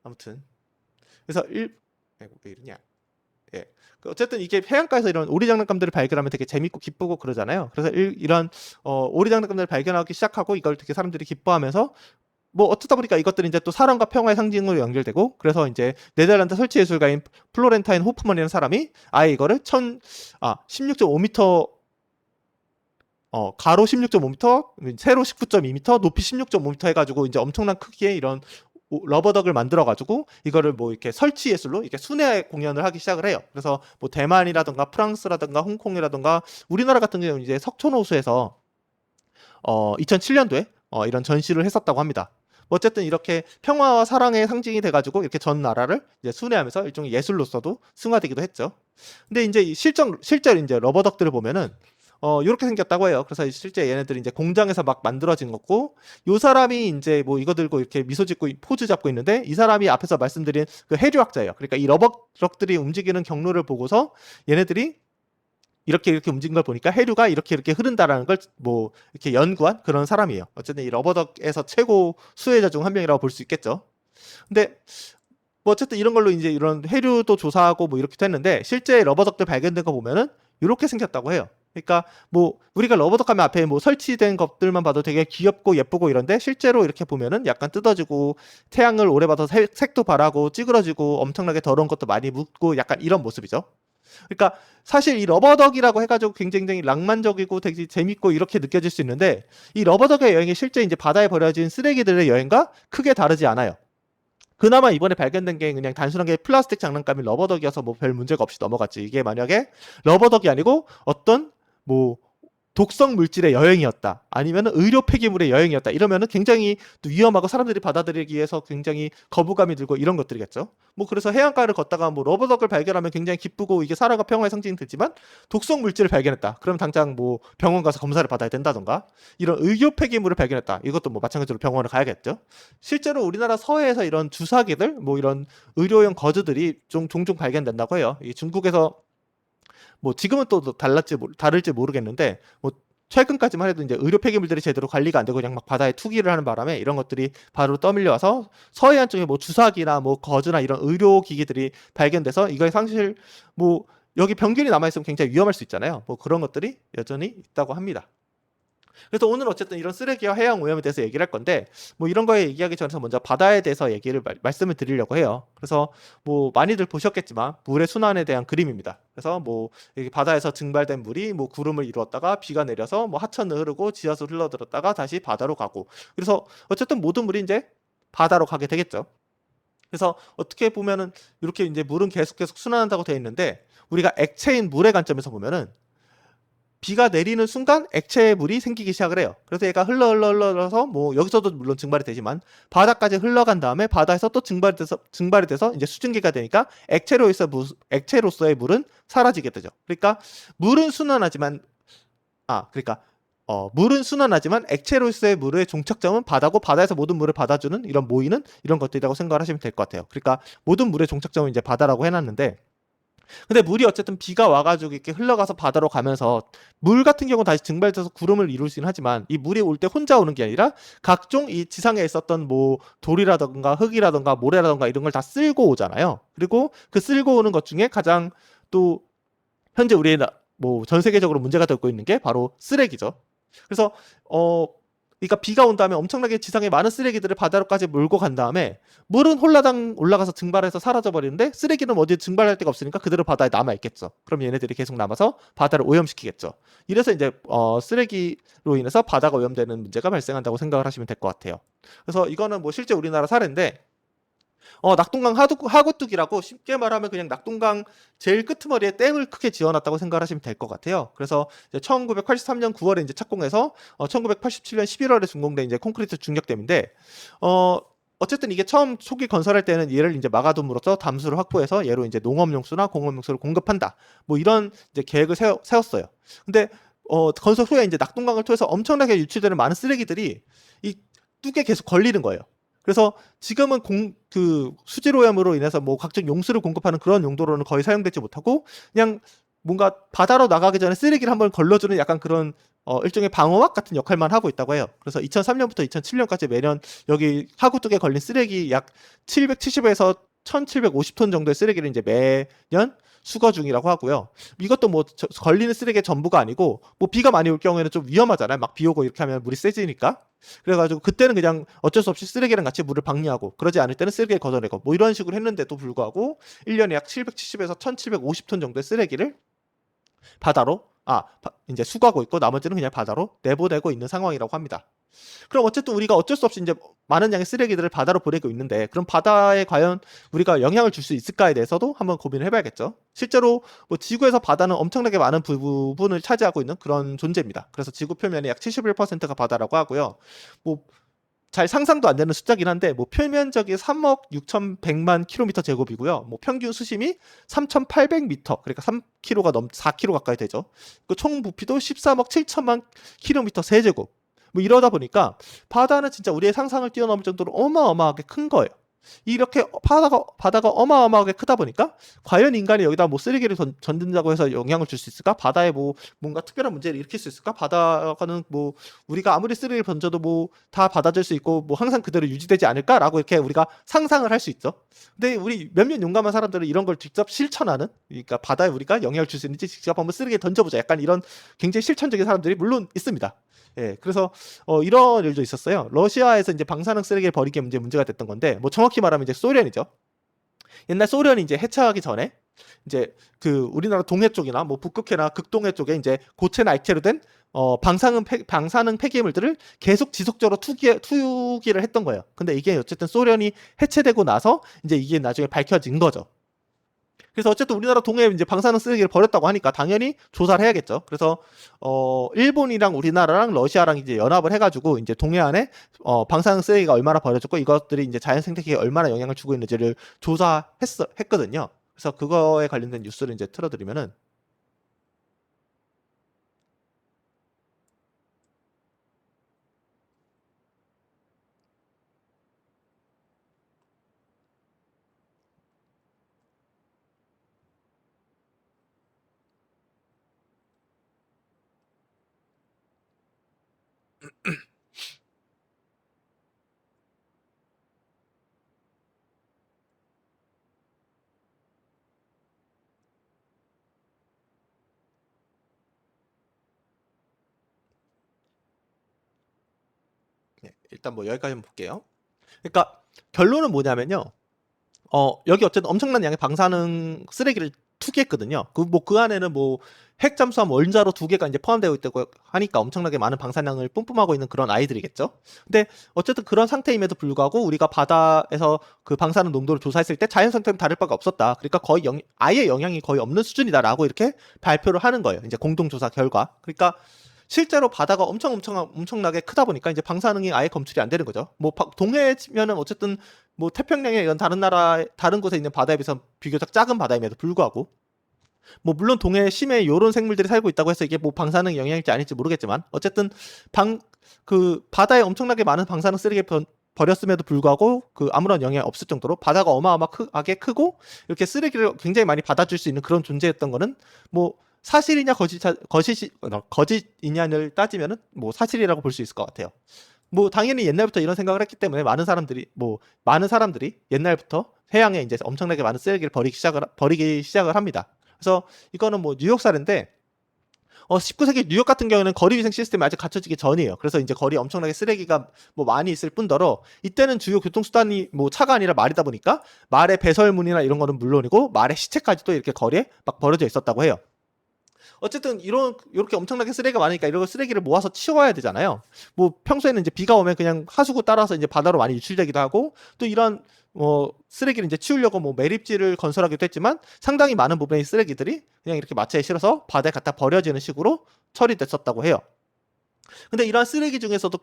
아무튼 그래서 아이고, 왜 이러냐. 예. 어쨌든 이게 해안가에서 이런 오리 장난감들을 발견하면 되게 재밌고 기쁘고 그러잖아요. 그래서 이런 오리 장난감들을 발견하기 시작하고 이걸 되게 사람들이 기뻐하면서 뭐 어쩌다 보니까 이것들이 이제 또 사랑과 평화의 상징으로 연결되고, 그래서 이제 네덜란드 설치 예술가인 플로렌타인 호프만이라는 사람이 아예 이거를 16.5m 가로 16.5m, 세로 19.2m, 높이 16.5m 해가지고 이제 엄청난 크기의 이런 러버덕을 만들어가지고 이거를 뭐 이렇게 설치 예술로 이렇게 순회 공연을 하기 시작을 해요. 그래서 뭐 대만이라든가 프랑스라든가 홍콩이라든가 우리나라 같은 경우는 이제 석촌호수에서 2007년도에 이런 전시를 했었다고 합니다. 뭐 어쨌든 이렇게 평화와 사랑의 상징이 돼가지고 이렇게 전 나라를 이제 순회하면서 일종의 예술로서도 승화되기도 했죠. 근데 이제 실제로 이제 러버덕들을 보면은 요렇게 생겼다고 해요. 그래서 실제 얘네들이 이제 공장에서 막 만들어진 거고, 요 사람이 이제 뭐 이거 들고 이렇게 미소 짓고 포즈 잡고 있는데, 이 사람이 앞에서 말씀드린 그 해류학자예요. 그러니까 이 러버덕들이 움직이는 경로를 보고서 얘네들이 이렇게 움직인 걸 보니까 해류가 이렇게 흐른다라는 걸 뭐 이렇게 연구한 그런 사람이에요. 어쨌든 이 러버덕에서 최고 수혜자 중 한 명이라고 볼 수 있겠죠. 근데 뭐 어쨌든 이런 걸로 이제 이런 해류도 조사하고 뭐 이렇게 했는데, 실제 러버덕들 발견된 거 보면은 이렇게 생겼다고 해요. 그러니까 뭐 우리가 러버덕 하면 앞에 뭐 설치된 것들만 봐도 되게 귀엽고 예쁘고 이런데, 실제로 이렇게 보면은 약간 뜯어지고 태양을 오래 받아서 색도 바라고 찌그러지고 엄청나게 더러운 것도 많이 묻고 약간 이런 모습이죠. 그러니까 사실 이 러버덕이라고 해가지고 굉장히 낭만적이고 되게 재밌고 이렇게 느껴질 수 있는데, 이 러버덕의 여행이 실제 이제 바다에 버려진 쓰레기들의 여행과 크게 다르지 않아요. 그나마 이번에 발견된 게 그냥 단순하게 플라스틱 장난감이 러버덕이어서 뭐 별 문제가 없이 넘어갔지. 이게 만약에 러버덕이 아니고 어떤 뭐 독성 물질의 여행이었다, 아니면 의료 폐기물의 여행이었다, 이러면은 굉장히 위험하고 사람들이 받아들이기 위해서 굉장히 거부감이 들고 이런 것들이겠죠. 뭐 그래서 해안가를 걷다가 뭐 러버덕을 발견하면 굉장히 기쁘고 이게 사랑과 평화의 상징이 되지만, 독성 물질을 발견했다, 그럼 당장 뭐 병원 가서 검사를 받아야 된다던가, 이런 의료 폐기물을 발견했다, 이것도 뭐 마찬가지로 병원을 가야겠죠. 실제로 우리나라 서해에서 이런 주사기들, 뭐 이런 의료용 거즈들이 종종 발견된다고 해요. 이 중국에서 뭐 지금은 또 다를지 모르겠는데, 뭐 최근까지만 해도 이제 의료 폐기물들이 제대로 관리가 안 되고 그냥 막 바다에 투기를 하는 바람에 이런 것들이 바로 떠밀려와서 서해안 쪽에 뭐 주사기나 뭐 거즈나 이런 의료 기기들이 발견돼서, 이거에 사실 뭐 여기 병균이 남아있으면 굉장히 위험할 수 있잖아요. 뭐 그런 것들이 여전히 있다고 합니다. 그래서 오늘 어쨌든 이런 쓰레기와 해양 오염에 대해서 얘기를 할 건데, 뭐 이런 거에 얘기하기 전에 먼저 바다에 대해서 얘기를 말씀을 드리려고 해요. 그래서 뭐 많이들 보셨겠지만 물의 순환에 대한 그림입니다. 그래서 뭐 바다에서 증발된 물이 뭐 구름을 이루었다가 비가 내려서 뭐 하천을 흐르고 지하수 흘러들었다가 다시 바다로 가고, 그래서 어쨌든 모든 물이 이제 바다로 가게 되겠죠. 그래서 어떻게 보면은 이렇게 이제 물은 계속 순환한다고 되어 있는데, 우리가 액체인 물의 관점에서 보면은 비가 내리는 순간 액체의 물이 생기기 시작을 해요. 그래서 얘가 흘러서 뭐 여기서도 물론 증발이 되지만 바다까지 흘러간 다음에 바다에서 또 증발이 돼서 이제 수증기가 되니까 액체로서의 물은 사라지게 되죠. 그러니까 물은 순환하지만 물은 순환하지만 액체로서의 물의 종착점은 바다고, 바다에서 모든 물을 받아주는 이런 모이는 이런 것들이라고 생각을 하시면 될 것 같아요. 그러니까 모든 물의 종착점은 이제 바다라고 해놨는데, 근데 물이 어쨌든 비가 와가지고 이렇게 흘러가서 바다로 가면서 물 같은 경우는 다시 증발돼서 구름을 이룰 수는 하지만, 이 물이 올 때 혼자 오는 게 아니라 각종 이 지상에 있었던 뭐 돌이라던가 흙이라던가 모래라던가 이런 걸 다 쓸고 오잖아요. 그리고 그 쓸고 오는 것 중에 가장 또 현재 우리의 뭐 전 세계적으로 문제가 되고 있는 게 바로 쓰레기죠. 그래서 그러니까 비가 온 다음에 엄청나게 지상에 많은 쓰레기들을 바다로까지 몰고 간 다음에 물은 홀라당 올라가서 증발해서 사라져 버리는데, 쓰레기는 어디 증발할 데가 없으니까 그대로 바다에 남아 있겠죠. 그럼 얘네들이 계속 남아서 바다를 오염시키겠죠. 이래서 이제 쓰레기로 인해서 바다가 오염되는 문제가 발생한다고 생각을 하시면 될 것 같아요. 그래서 이거는 뭐 실제 우리나라 사례인데, 낙동강 하구뚝이라고, 쉽게 말하면 그냥 낙동강 제일 끄트머리에 댐을 크게 지어놨다고 생각하시면 될 것 같아요. 그래서 이제 1983년 9월에 이제 착공해서 1987년 11월에 준공된 이제 콘크리트 중력댐인데, 어쨌든 이게 처음 초기 건설할 때는 얘를 이제 막아둠으로써 담수를 확보해서 얘로 이제 농업용수나 공업용수를 공급한다, 뭐 이런 이제 계획을 세웠어요. 근데 건설 후에 이제 낙동강을 통해서 엄청나게 유출되는 많은 쓰레기들이 이 뚝에 계속 걸리는 거예요. 그래서 지금은 그 수질 오염으로 인해서 뭐 각종 용수를 공급하는 그런 용도로는 거의 사용되지 못하고, 그냥 뭔가 바다로 나가기 전에 쓰레기를 한번 걸러주는 약간 그런 일종의 방어막 같은 역할만 하고 있다고 해요. 그래서 2003년부터 2007년까지 매년 여기 하구뚝에 걸린 쓰레기 약 770에서 1750톤 정도의 쓰레기를 이제 매년 수거 중이라고 하고요. 이것도 뭐 걸리는 쓰레기의 전부가 아니고 뭐 비가 많이 올 경우에는 좀 위험하잖아요. 막 비 오고 이렇게 하면 물이 세지니까. 그래가지고 그때는 그냥 어쩔 수 없이 쓰레기랑 같이 물을 방류하고, 그러지 않을 때는 쓰레기를 걷어내고 뭐 이런 식으로 했는데도 불구하고 1년에 약 770에서 1750톤 정도의 쓰레기를 바다로 이제 수거하고 있고, 나머지는 그냥 바다로 내보내고 있는 상황이라고 합니다. 그럼 어쨌든 우리가 어쩔 수 없이 이제 많은 양의 쓰레기들을 바다로 보내고 있는데, 그럼 바다에 과연 우리가 영향을 줄 수 있을까에 대해서도 한번 고민을 해봐야겠죠. 실제로 뭐 지구에서 바다는 엄청나게 많은 부분을 차지하고 있는 그런 존재입니다. 그래서 지구 표면의 약 71%가 바다라고 하고요. 뭐 잘 상상도 안 되는 숫자긴 한데, 뭐 표면적이 3억 6,100만 킬로미터 제곱이고요. 뭐 평균 수심이 3,800m, 그러니까 3km가 4km 가까이 되죠. 그 총 부피도 13억 7천만 킬로미터 세제곱. 뭐 이러다 보니까 바다는 진짜 우리의 상상을 뛰어넘을 정도로 어마어마하게 큰 거예요. 이렇게 바다가 어마어마하게 크다 보니까 과연 인간이 여기다 뭐 쓰레기를 던진다고 해서 영향을 줄 수 있을까? 바다에 뭐 뭔가 특별한 문제를 일으킬 수 있을까? 바다가는 뭐 우리가 아무리 쓰레기를 던져도 뭐 다 받아줄 수 있고 뭐 항상 그대로 유지되지 않을까라고 이렇게 우리가 상상을 할 수 있죠. 근데 우리 몇몇 용감한 사람들은 이런 걸 직접 실천하는, 그러니까 바다에 우리가 영향을 줄 수 있는지 직접 한번 쓰레기를 던져보자, 약간 이런 굉장히 실천적인 사람들이 물론 있습니다. 예, 그래서 이런 일도 있었어요. 러시아에서 이제 방사능 쓰레기를 버리기 문제가 됐던 건데, 뭐 정확히 말하면 이제 소련이죠. 옛날 소련이 이제 해체하기 전에 이제 그 우리나라 동해 쪽이나 뭐 북극해나 극동해 쪽에 이제 고체나 액체로 된 방사능 폐기물들을 계속 지속적으로 투기를 했던 거예요. 근데 이게 어쨌든 소련이 해체되고 나서 이제 이게 나중에 밝혀진 거죠. 그래서 어쨌든 우리나라 동해에 이제 방사능 쓰레기를 버렸다고 하니까 당연히 조사를 해야겠죠. 그래서 일본이랑 우리나라랑 러시아랑 이제 연합을 해가지고 이제 동해안에 방사능 쓰레기가 얼마나 버려졌고 이것들이 이제 자연 생태계에 얼마나 영향을 주고 있는지를 조사했거든요. 그래서 그거에 관련된 뉴스를 이제 틀어드리면은, 네, 일단 뭐 여기까지 한번 볼게요. 그러니까 결론은 뭐냐면요. 여기 어쨌든 엄청난 양의 방사능 쓰레기를 투기했거든요. 그 안에는 뭐 핵 잠수함 원자로 2개가 이제 포함되어 있다고 하니까 엄청나게 많은 방사능을 뿜뿜하고 있는 그런 아이들이겠죠. 근데 어쨌든 그런 상태임에도 불구하고 우리가 바다에서 그 방사능 농도를 조사했을 때 자연 상태는 다를 바가 없었다. 그러니까 거의 아예 영향이 거의 없는 수준이다라고 이렇게 발표를 하는 거예요. 이제 공동조사 결과. 그러니까 실제로 바다가 엄청나게 크다 보니까 이제 방사능이 아예 검출이 안 되는 거죠. 뭐 동해면은 어쨌든 뭐 태평양에 이런 다른 곳에 있는 바다에 비해서 비교적 작은 바다임에도 불구하고, 뭐 물론 동해 심해 요런 생물들이 살고 있다고 해서 이게 뭐 방사능 영향일지 아닐지 모르겠지만, 어쨌든 그 바다에 엄청나게 많은 방사능 쓰레기를 버렸음에도 불구하고 그 아무런 영향이 없을 정도로 바다가 어마어마하게 크고 이렇게 쓰레기를 굉장히 많이 받아줄 수 있는 그런 존재였던 거는 뭐 사실이냐 거짓이냐를 따지면은 뭐 사실이라고 볼 수 있을 것 같아요. 뭐 당연히 옛날부터 이런 생각을 했기 때문에 많은 사람들이 옛날부터 해양에 이제 엄청나게 많은 쓰레기를 버리기 시작을 합니다. 그래서 이거는 뭐 뉴욕 사례인데, 19세기 뉴욕 같은 경우에는 거리 위생 시스템이 아직 갖춰지기 전이에요. 그래서 이제 거리에 엄청나게 쓰레기가 뭐 많이 있을 뿐더러 이때는 주요 교통수단이 뭐 차가 아니라 말이다 보니까 말의 배설물이나 이런 거는 물론이고 말의 시체까지도 이렇게 거리에 막 버려져 있었다고 해요. 어쨌든 이렇게 엄청나게 쓰레기가 많으니까 이런 쓰레기를 모아서 치워야 되잖아요. 뭐 평소에는 이제 비가 오면 그냥 하수구 따라서 이제 바다로 많이 유출되기도 하고, 또 이런 쓰레기를 이제 치우려고 뭐 매립지를 건설하기도 했지만 상당히 많은 부분의 쓰레기들이 그냥 이렇게 마차에 실어서 바다에 갖다 버려지는 식으로 처리됐었다고 해요. 근데 이러한 쓰레기 중에서도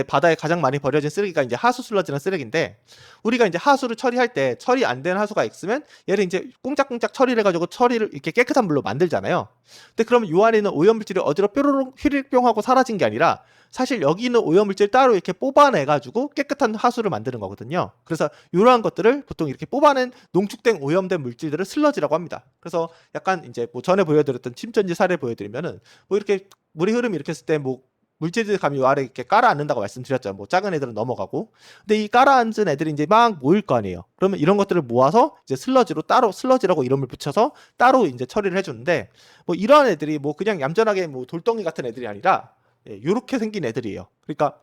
바다에 가장 많이 버려진 쓰레기가 이제 하수 슬러지라는 쓰레기인데, 우리가 이제 하수를 처리할 때 처리 안 된 하수가 있으면 얘를 이제 꽁짝꽁짝 처리를 해가지고 처리를 이렇게 깨끗한 물로 만들잖아요. 근데 그러면 요 안에 있는 오염물질이 어디로 뾰로롱 휘릴뿅 하고 사라진 게 아니라 사실 여기 있는 오염물질 따로 이렇게 뽑아내가지고 깨끗한 하수를 만드는 거거든요. 그래서 이러한 것들을 보통 이렇게 뽑아낸 농축된 오염된 물질들을 슬러지라고 합니다. 그래서 약간 이제 뭐 전에 보여드렸던 침전지 사례 보여드리면은 뭐 이렇게 물의 흐름이 이렇게 했을 때 뭐 물질들 감이 요 아래 이렇게 깔아앉는다고 말씀드렸죠. 뭐 작은 애들은 넘어가고. 근데 이 깔아앉은 애들이 이제 막 모일 거 아니에요. 그러면 이런 것들을 모아서 이제 슬러지로 따로 슬러지라고 이름을 붙여서 따로 이제 처리를 해주는데 뭐 이러한 애들이 뭐 그냥 얌전하게 뭐 돌덩이 같은 애들이 아니라 요렇게 생긴 애들이에요. 그러니까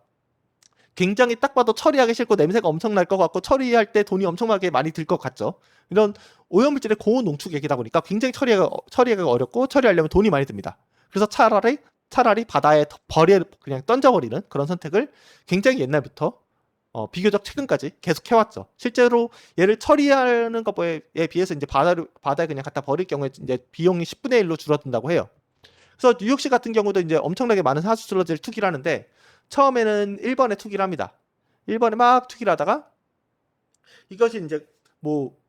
굉장히 딱 봐도 처리하기 싫고 냄새가 엄청 날 것 같고 처리할 때 돈이 엄청나게 많이 들 것 같죠. 이런 오염물질의 고농축액이다 보니까 굉장히 처리하기가 어렵고 처리하려면 돈이 많이 듭니다. 그래서 차라리 바다에 그냥 던져버리는 그런 선택을 굉장히 옛날부터 비교적 최근까지 계속 해왔죠. 실제로 얘를 처리하는 것에 비해서 이제 바다에 그냥 갖다 버릴 경우에 이제 비용이 10분의 1로 줄어든다고 해요. 그래서 뉴욕시 같은 경우도 이제 엄청나게 많은 하수 슬러지를 투기를 하는데 처음에는 1번에 투기를 합니다. 1번에 막 투기를 하다가 이것이 이제 뭐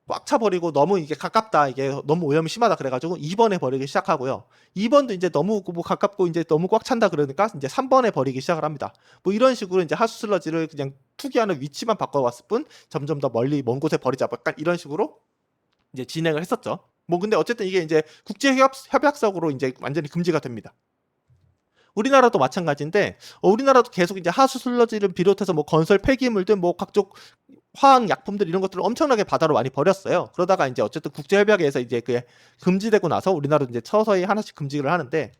꽉 차버리고 너무 이게 가깝다, 이게 너무 오염이 심하다 그래가지고 2번에 버리기 시작하고요. 2번도 이제 너무 뭐 가깝고 이제 너무 꽉 찬다 그러니까 이제 3번에 버리기 시작을 합니다. 뭐 이런 식으로 이제 하수 슬러지를 그냥 투기하는 위치만 바꿔왔을 뿐 점점 더 멀리 먼 곳에 버리자, 약간 이런 식으로 이제 진행을 했었죠. 뭐 근데 어쨌든 이게 이제 국제협약적으로 이제 완전히 금지가 됩니다. 우리나라도 마찬가지인데 우리나라도 계속 이제 하수 슬러지를 비롯해서 뭐 건설 폐기물들 뭐 각종 화학 약품들 이런 것들을 엄청나게 바다로 많이 버렸어요. 그러다가 이제 어쨌든 국제협약에서 이제 그게 금지되고 나서 우리나라도 이제 서서히 하나씩 금지를 하는데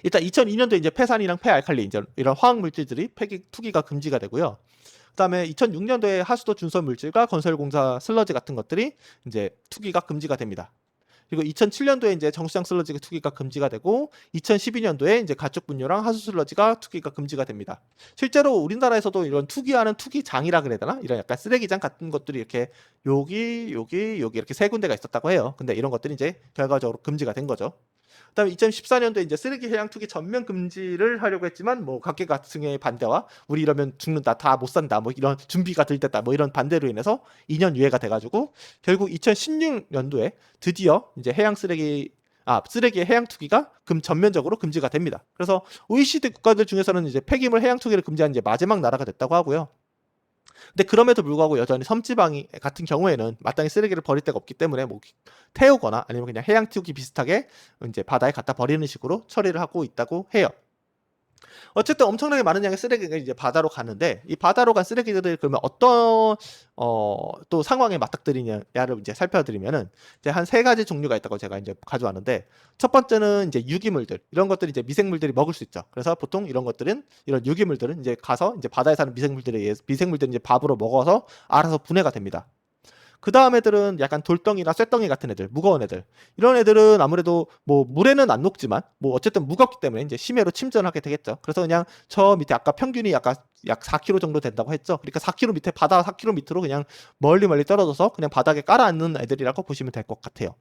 일단 2002년도에 이제 폐산이랑 폐알칼리 이제 이런 화학 물질들이 투기가 금지가 되고요. 그다음에 2006년도에 하수도 준설 물질과 건설공사 슬러지 같은 것들이 이제 투기가 금지가 됩니다. 그리고 2007년도에 이제 정수장 슬러지가 투기가 금지가 되고 2012년도에 이제 가축 분뇨랑 하수 슬러지가 투기가 금지가 됩니다. 실제로 우리나라에서도 이런 투기하는 투기장이라 그래야 되나? 이런 약간 쓰레기장 같은 것들이 이렇게 여기 이렇게 세 군데가 있었다고 해요. 근데 이런 것들이 이제 결과적으로 금지가 된 거죠. 그다음에 2014년도에 이제 쓰레기 해양 투기 전면 금지를 하려고 했지만 뭐 각계각층의 반대와 우리 이러면 죽는다, 다 못 산다, 뭐 이런 준비가 들됐다, 뭐 이런 반대로 인해서 2년 유예가 돼가지고 결국 2016년도에 드디어 이제 쓰레기의 해양 투기가 전면적으로 금지가 됩니다. 그래서 OECD 국가들 중에서는 이제 폐기물 해양 투기를 금지한 이제 마지막 나라가 됐다고 하고요. 근데 그럼에도 불구하고 여전히 섬지방 같은 경우에는 마땅히 쓰레기를 버릴 데가 없기 때문에 뭐 태우거나 아니면 그냥 해양 투기 비슷하게 이제 바다에 갖다 버리는 식으로 처리를 하고 있다고 해요. 어쨌든 엄청나게 많은 양의 쓰레기가 이제 바다로 가는데 이 바다로 간 쓰레기들을 그러면 어떤 또 상황에 맞닥뜨리냐를 이제 살펴드리면은 이제 한 세 가지 종류가 있다고 제가 이제 가져왔는데 첫 번째는 이제 유기물들, 이런 것들이 이제 미생물들이 먹을 수 있죠. 그래서 보통 이런 유기물들은 이제 가서 이제 바다에 사는 미생물들이 이제 밥으로 먹어서 알아서 분해가 됩니다. 그 다음 애들은 약간 돌덩이나 쇳덩이 같은 애들, 무거운 애들. 이런 애들은 아무래도 뭐 물에는 안 녹지만 뭐 어쨌든 무겁기 때문에 이제 심해로 침전하게 되겠죠. 그래서 그냥 저 밑에 아까 평균이 약 4km 정도 된다고 했죠. 그러니까 4km 밑에, 바다 4km 밑으로 그냥 멀리 떨어져서 그냥 바닥에 깔아앉는 애들이라고 보시면 될 것 같아요.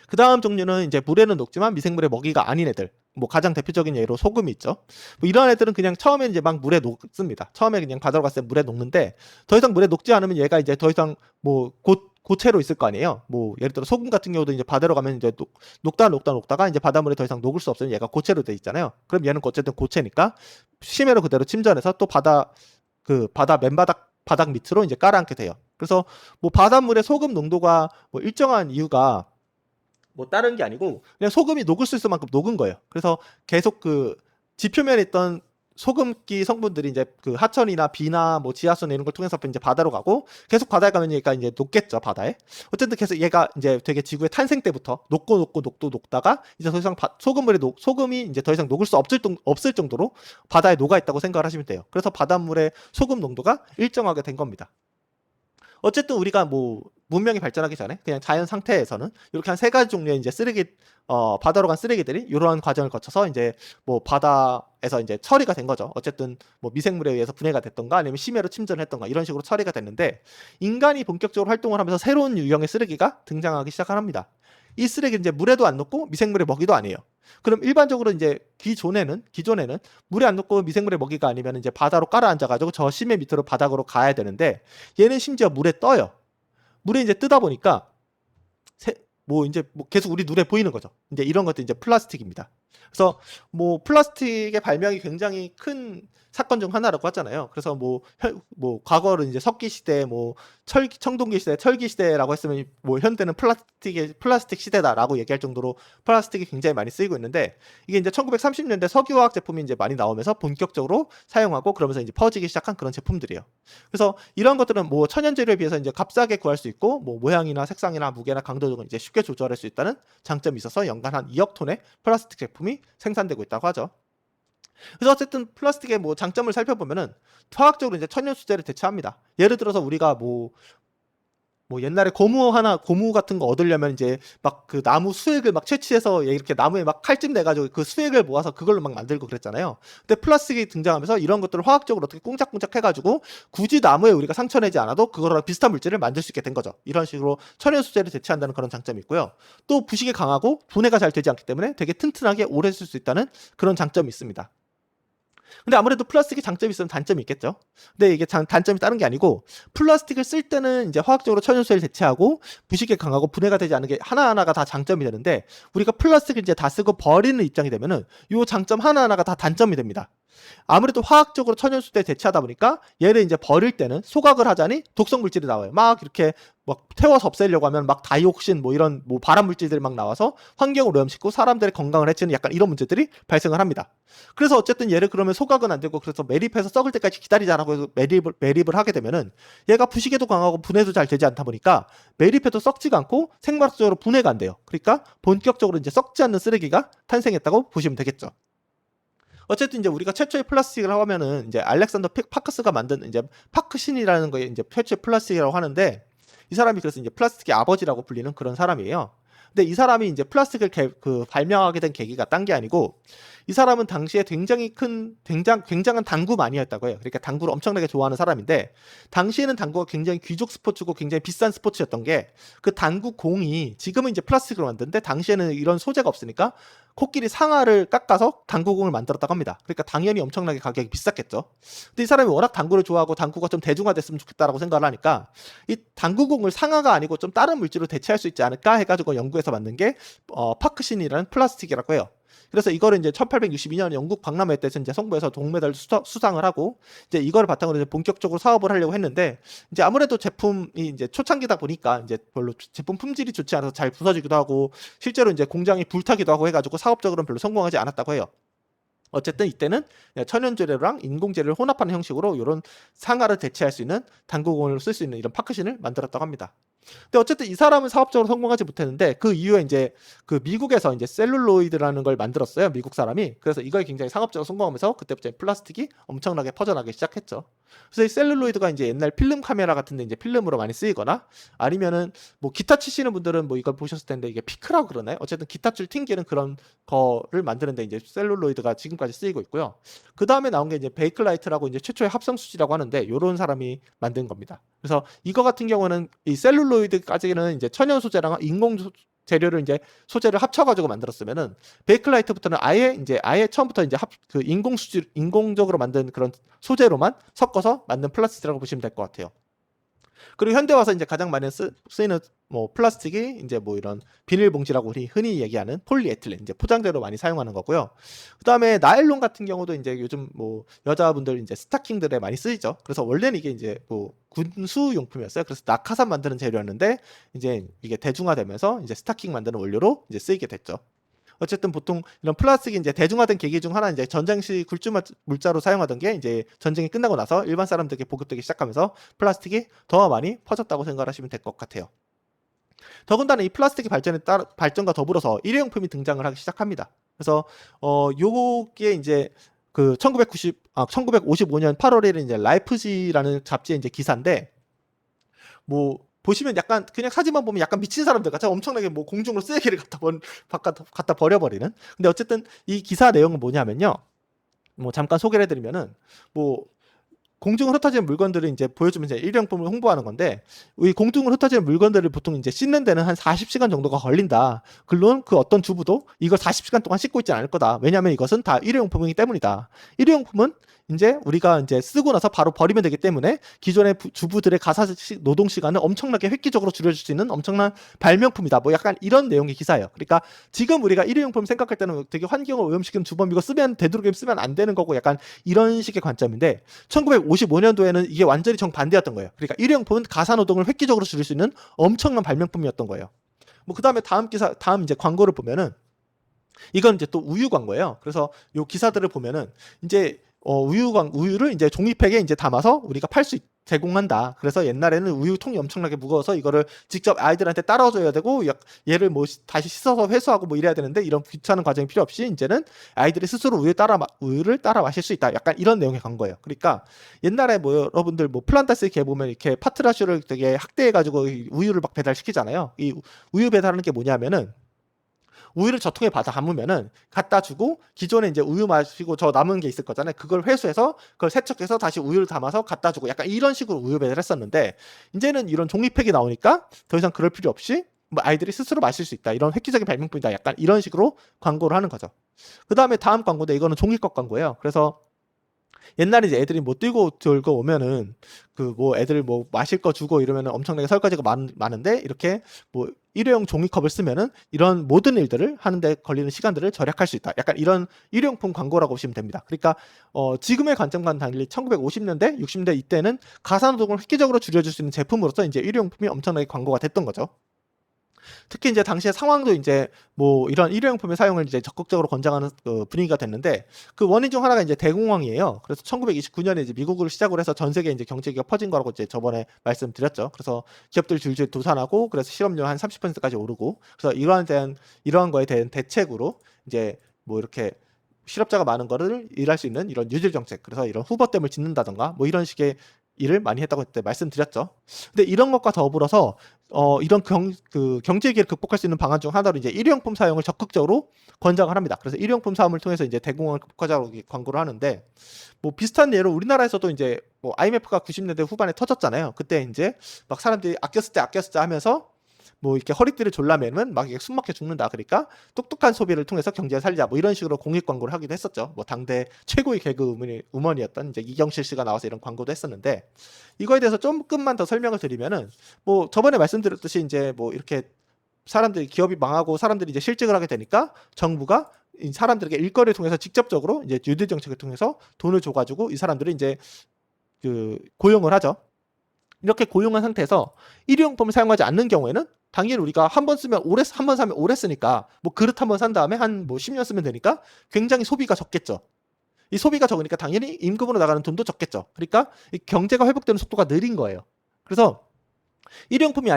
그 다음 종류는 이제 물에는 녹지만 미생물의 먹이가 아닌 애들. 뭐 가장 대표적인 예로 소금이 있죠. 뭐 이런 애들은 그냥 처음에 이제 막 물에 녹습니다. 처음에 그냥 바다로 갔을 때 물에 녹는데 더 이상 물에 녹지 않으면 얘가 이제 더 이상 뭐 고체로 있을 거 아니에요. 뭐 예를 들어 소금 같은 경우도 이제 바다로 가면 이제 녹다가 이제 바닷물에 더 이상 녹을 수 없으면 얘가 고체로 돼 있잖아요. 그럼 얘는 어쨌든 고체니까 심해로 그대로 침전해서 또 바다 바닥 밑으로 이제 깔아앉게 돼요. 그래서 뭐 바닷물의 소금 농도가 뭐 일정한 이유가 뭐 다른 게 아니고 그냥 소금이 녹을 수 있을 만큼 녹은 거예요. 그래서 계속 그 지표면에 있던 소금기 성분들이 이제 그 하천이나 비나 뭐 지하수나 이런 걸 통해서 이제 바다로 가고 계속 바다에 가면 얘가 이제 녹겠죠, 바다에. 어쨌든 계속 얘가 이제 되게 지구의 탄생 때부터 녹다가 이제 더 이상 소금이 이제 더 이상 녹을 수 없을 정도로 바다에 녹아 있다고 생각을 하시면 돼요. 그래서 바닷물의 소금 농도가 일정하게 된 겁니다. 어쨌든 우리가 뭐 문명이 발전하기 전에 그냥 자연 상태에서는 이렇게 한 세 가지 종류의 이제 바다로 간 쓰레기들이 이러한 과정을 거쳐서 이제 뭐 바다에서 이제 처리가 된 거죠. 어쨌든 뭐 미생물에 의해서 분해가 됐던가 아니면 심해로 침전했던가 이런 식으로 처리가 됐는데 인간이 본격적으로 활동을 하면서 새로운 유형의 쓰레기가 등장하기 시작합니다. 이 쓰레기는 이제 물에도 안 녹고 미생물의 먹이도 아니에요. 그럼 일반적으로 이제 기존에는 물에 안 녹고 미생물의 먹이가 아니면 이제 바다로 깔아앉아가지고 저 심해 밑으로 바닥으로 가야 되는데 얘는 심지어 물에 떠요. 물에 이제 뜨다 보니까 이제 계속 우리 눈에 보이는 거죠. 이제 이런 것도 이제 플라스틱입니다. 그래서 뭐 플라스틱의 발명이 굉장히 큰 사건 중 하나라고 하잖아요. 그래서 뭐 과거를 이제 석기 시대, 뭐 청동기 시대, 철기 시대라고 했으면 뭐 현대는 플라스틱 시대다라고 얘기할 정도로 플라스틱이 굉장히 많이 쓰이고 있는데, 이게 이제 1930년대 석유화학 제품이 이제 많이 나오면서 본격적으로 사용하고 그러면서 이제 퍼지기 시작한 그런 제품들이에요. 그래서 이런 것들은 뭐 천연 재료에 비해서 이제 값싸게 구할 수 있고, 뭐 모양이나 색상이나 무게나 강도 등을 이제 쉽게 조절할 수 있다는 장점이 있어서 연간 한 2억 톤의 플라스틱 제품이 생산되고 있다고 하죠. 그래서 어쨌든 플라스틱의 뭐 장점을 살펴보면은 화학적으로 이제 천연 소재를 대체합니다. 예를 들어서 우리가 뭐 옛날에 고무 같은 거 얻으려면 이제 막 그 나무 수액을 막 채취해서 이렇게 나무에 막 칼집 내가지고 그 수액을 모아서 그걸로 막 만들고 그랬잖아요. 근데 플라스틱이 등장하면서 이런 것들을 화학적으로 어떻게 꽁짝꽁짝 해가지고 굳이 나무에 우리가 상처 내지 않아도 그거랑 비슷한 물질을 만들 수 있게 된 거죠. 이런 식으로 천연 소재를 대체한다는 그런 장점이 있고요. 또 부식이 강하고 분해가 잘 되지 않기 때문에 되게 튼튼하게 오래 쓸 수 있다는 그런 장점이 있습니다. 근데 아무래도 플라스틱이 장점이 있으면 단점이 있겠죠. 근데 이게 단점이 다른 게 아니고, 플라스틱을 쓸 때는 이제 화학적으로 천연소재를 대체하고 부식에 강하고 분해가 되지 않은 게 하나하나가 다 장점이 되는데, 우리가 플라스틱을 이제 다 쓰고 버리는 입장이 되면은 요 장점 하나하나가 다 단점이 됩니다. 아무래도 화학적으로 천연소재에 대체하다 보니까 얘를 이제 버릴 때는 소각을 하자니 독성 물질이 나와요. 막 이렇게 막 태워서 없애려고 하면 막 다이옥신 뭐 이런 뭐 발암 물질들이 막 나와서 환경을 오염시키고 사람들의 건강을 해치는 약간 이런 문제들이 발생을 합니다. 그래서 어쨌든 얘를 그러면 소각은 안 되고, 그래서 매립해서 썩을 때까지 기다리자라고 해서 매립을 하게 되면은 얘가 부식에도 강하고 분해도 잘 되지 않다 보니까 매립해도 썩지가 않고 생물학적으로 분해가 안 돼요. 그러니까 본격적으로 이제 썩지 않는 쓰레기가 탄생했다고 보시면 되겠죠. 어쨌든 이제 우리가 최초의 플라스틱을 하면은 이제 알렉산더 파크스가 만든 이제 파크신이라는 거에 이제 최초의 플라스틱이라고 하는데, 이 사람이 그래서 이제 플라스틱의 아버지라고 불리는 그런 사람이에요. 근데 이 사람이 이제 플라스틱을 발명하게 된 계기가 딴 게 아니고, 이 사람은 당시에 굉장한 당구 마니아였다고 해요. 그러니까 당구를 엄청나게 좋아하는 사람인데, 당시에는 당구가 굉장히 귀족 스포츠고 굉장히 비싼 스포츠였던 게, 그 당구 공이 지금은 이제 플라스틱으로 만드는데 당시에는 이런 소재가 없으니까 코끼리 상아를 깎아서 당구공을 만들었다고 합니다. 그러니까 당연히 엄청나게 가격이 비쌌겠죠. 근데 이 사람이 워낙 당구를 좋아하고 당구가 좀 대중화됐으면 좋겠다라고 생각을 하니까, 이 당구공을 상아가 아니고 좀 다른 물질로 대체할 수 있지 않을까 해가지고 연구해서 만든 게 파크신이라는 플라스틱이라고 해요. 그래서 이거를 이제 1862년 영국 박람회 때서 이제 성부에서 동메달 수상을 하고, 이제 이거를 바탕으로 이제 본격적으로 사업을 하려고 했는데, 이제 아무래도 제품이 이제 초창기다 보니까 이제 별로 제품 품질이 좋지 않아서 잘 부서지기도 하고, 실제로 이제 공장이 불타기도 하고 해가지고 사업적으로는 별로 성공하지 않았다고 해요. 어쨌든 이때는 천연 재료랑 인공 재료를 혼합하는 형식으로 이런 상아를 대체할 수 있는 당구공을 쓸 수 있는 이런 파크신을 만들었다고 합니다. 근데 어쨌든 이 사람은 사업적으로 성공하지 못했는데, 그 이후에 이제 그 미국에서 이제 셀룰로이드라는 걸 만들었어요. 미국 사람이. 그래서 이걸 굉장히 상업적으로 성공하면서 그때부터 플라스틱이 엄청나게 퍼져나가기 시작했죠. 그래서 이 셀룰로이드가 이제 옛날 필름 카메라 같은데 이제 필름으로 많이 쓰이거나, 아니면은 뭐 기타 치시는 분들은 뭐 이걸 보셨을 텐데 이게 피크라고 그러나요? 어쨌든 기타줄 튕기는 그런 거를 만드는데 이제 셀룰로이드가 지금까지 쓰이고 있고요. 그 다음에 나온 게 이제 베이클라이트라고 이제 최초의 합성수지라고 하는데, 요런 사람이 만든 겁니다. 그래서 이거 같은 경우는 이 셀룰로이드까지는 이제 천연 소재랑 인공 재료를 이제 소재를 합쳐가지고 만들었으면은, 베이클라이트부터는 아예 처음부터 이제 그 인공적으로 만든 그런 소재로만 섞어서 만든 플라스틱이라고 보시면 될 것 같아요. 그리고 현대 와서 이제 가장 많이 쓰이는 뭐 플라스틱이 이제 뭐 이런 비닐봉지라고 우리 흔히 얘기하는 폴리에틸렌, 이제 포장재로 많이 사용하는 거고요. 그다음에 나일론 같은 경우도 이제 요즘 뭐 여자분들 이제 스타킹들에 많이 쓰이죠. 그래서 원래는 이게 이제 뭐 군수 용품이었어요. 그래서 낙하산 만드는 재료였는데 이제 이게 대중화되면서 이제 스타킹 만드는 원료로 이제 쓰이게 됐죠. 어쨌든 보통 이런 플라스틱이 이제 대중화된 계기 중 하나는 이제 전쟁 시 굴주 물자로 사용하던 게 이제 전쟁이 끝나고 나서 일반 사람들에게 보급되기 시작하면서 플라스틱이 더 많이 퍼졌다고 생각하시면 될 것 같아요. 더군다나 이 플라스틱의 발전과 더불어서 일회용품이 등장을 하기 시작합니다. 그래서 요게 이제 그 1955년 8월에 이제 라이프지라는 잡지의 이제 기사인데, 뭐 보시면 약간 그냥 사진만 보면 약간 미친 사람들 같아. 엄청나게 뭐 공중으로 쓰레기를 갖다 버려버리는. 근데 어쨌든 이 기사 내용은 뭐냐면요. 뭐 잠깐 소개를 해드리면은, 뭐 공중을 흩어지는 물건들을 이제 보여주면서 일회용품을 홍보하는 건데, 이 공중을 흩어지는 물건들을 보통 이제 씻는 데는 한 40시간 정도가 걸린다. 물론 그 어떤 주부도 이걸 40시간 동안 씻고 있지 않을 거다. 왜냐하면 이것은 다 일회용품이기 때문이다. 일회용품은 이제 우리가 이제 쓰고 나서 바로 버리면 되기 때문에 기존의 주부들의 가사 노동 시간을 엄청나게 획기적으로 줄여줄 수 있는 엄청난 발명품이다. 뭐 약간 이런 내용의 기사예요. 그러니까 지금 우리가 일회용품 생각할 때는 되게 환경을 오염시키는 주범이고 쓰면 되도록이면 쓰면 안 되는 거고 약간 이런 식의 관점인데 1955년도에는 이게 완전히 정반대였던 거예요. 그러니까 일회용품은 가사 노동을 획기적으로 줄일 수 있는 엄청난 발명품이었던 거예요. 뭐 그다음에 다음 이제 광고를 보면은 이건 이제 또 우유 광고예요. 그래서 요 기사들을 보면은 이제 우유를 이제 종이팩에 이제 담아서 우리가 제공한다. 그래서 옛날에는 우유통이 엄청나게 무거워서 이거를 직접 아이들한테 따라줘야 되고 얘를 뭐 다시 씻어서 회수하고 뭐 이래야 되는데 이런 귀찮은 과정이 필요 없이 이제는 아이들이 스스로 우유를 따라 마실 수 있다. 약간 이런 내용의 광고예요. 그러니까 옛날에 뭐 여러분들 뭐 플란타스 이렇게 보면 이렇게 파트라슈를 되게 학대해가지고 우유를 막 배달시키잖아요. 이 우유 배달하는 게 뭐냐면은 우유를 저 통에 받아 담으면은 갖다 주고 기존에 이제 우유 마시고 저 남은 게 있을 거잖아요. 그걸 회수해서 그걸 세척해서 다시 우유를 담아서 갖다 주고 약간 이런 식으로 우유 배달을 했었는데 이제는 이런 종이팩이 나오니까 더 이상 그럴 필요 없이 뭐 아이들이 스스로 마실 수 있다. 이런 획기적인 발명품이다. 약간 이런 식으로 광고를 하는 거죠. 그다음에 다음 광고인데 이거는 종이컵 광고예요. 그래서 옛날에 이제 애들이 뭐 뛰고 돌고 오면은 그 뭐 애들 뭐 마실 거 주고 이러면은 엄청나게 설거지가 많은데 이렇게 뭐 일회용 종이컵을 쓰면은 이런 모든 일들을 하는데 걸리는 시간들을 절약할 수 있다. 약간 이런 일회용품 광고라고 보시면 됩니다. 그러니까 지금의 관점과는 달리 1950년대, 60년대 이때는 가사노동을 획기적으로 줄여줄 수 있는 제품으로서 이제 일회용품이 엄청나게 광고가 됐던 거죠. 특히 이제 당시의 상황도 이제 뭐 이런 일회용품의 사용을 이제 적극적으로 권장하는 분위기가 됐는데 그 원인 중 하나가 이제 대공황이에요. 그래서 1929년에 이제 미국을 시작으로 해서 전 세계 이제 경제기가 퍼진 거라고 이제 저번에 말씀드렸죠. 그래서 기업들 줄줄 도산하고 그래서 실업률 한 30%까지 오르고 그래서 이러한 거에 대한 대책으로 이제 뭐 이렇게 실업자가 많은 거를 일할 수 있는 이런 뉴딜 정책, 그래서 이런 후보댐을 짓는다던가 뭐 이런 식의 일을 많이 했다고 그때 말씀드렸죠. 근데 이런 것과 더불어서 이런 경제 위기를 극복할 수 있는 방안 중 하나로 이제 일회용품 사용을 적극적으로 권장을 합니다. 그래서 일회용품 사업을 통해서 이제 대공황을 극복하자고 광고를 하는데 뭐 비슷한 예로 우리나라에서도 이제 뭐 IMF가 90년대 후반에 터졌잖아요. 그때 이제 막 사람들이 아꼈을 때 하면서 뭐 이렇게 허리띠를 졸라매면 막 이게 숨 막혀 죽는다. 그러니까 똑똑한 소비를 통해서 경제를 살리자. 뭐 이런 식으로 공익 광고를 하기도 했었죠. 뭐 당대 최고의 개그 우먼이었던 이제 이경실 씨가 나와서 이런 광고도 했었는데 이거에 대해서 조금만 더 설명을 드리면은 뭐 저번에 말씀드렸듯이 이제 뭐 이렇게 기업이 망하고 사람들이 이제 실직을 하게 되니까 정부가 이 사람들에게 일거리를 통해서 직접적으로 이제 뉴딜 정책을 통해서 돈을 줘가지고 이 사람들이 이제 고용을 하죠. 이렇게 고용한 상태에서 일회용품을 사용하지 않는 경우에는 당연히 우리가 한 번 사면 오래 쓰니까 뭐 그릇 한 번 산 다음에 한 뭐 10년 쓰면 되니까 굉장히 소비가 적겠죠. 이 소비가 적으니까 당연히 임금으로 나가는 돈도 적겠죠. 그러니까 이 경제가 회복되는 속도가 느린 거예요. 그래서 일회용품을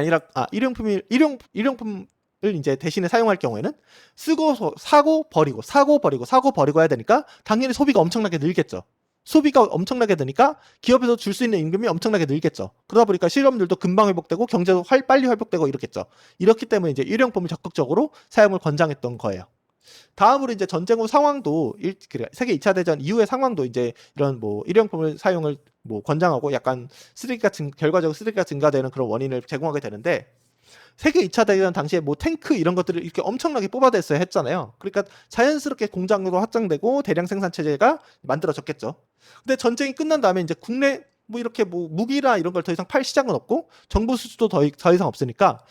이제 대신에 사용할 경우에는 사고 버리고 해야 되니까 당연히 소비가 엄청나게 늘겠죠. 소비가 엄청나게 되니까 기업에서 줄 수 있는 임금이 엄청나게 늘겠죠. 그러다 보니까 실업률도 금방 회복되고 경제도 빨리 회복되고 이렇겠죠. 이렇기 때문에 이제 일회용품을 적극적으로 사용을 권장했던 거예요. 다음으로 이제 전쟁 후 상황도 세계 2차 대전 이후의 상황도 이제 이런 뭐 일회용품을 사용을 뭐 권장하고 약간 결과적으로 쓰레기가 증가되는 그런 원인을 제공하게 되는데 세계 2차 대전 당시에 뭐 탱크 이런 것들을 이렇게 엄청나게 뽑아냈어야 했잖아요. 그러니까 자연스럽게 공장으로 확장되고 대량 생산 체제가 만들어졌겠죠. 근데 전쟁이 끝난 다음에 이제 국내 뭐 이렇게 뭐 무기나 이런 걸 더 이상 팔 시장은 없고 정부 수주도 더 이상 없으니까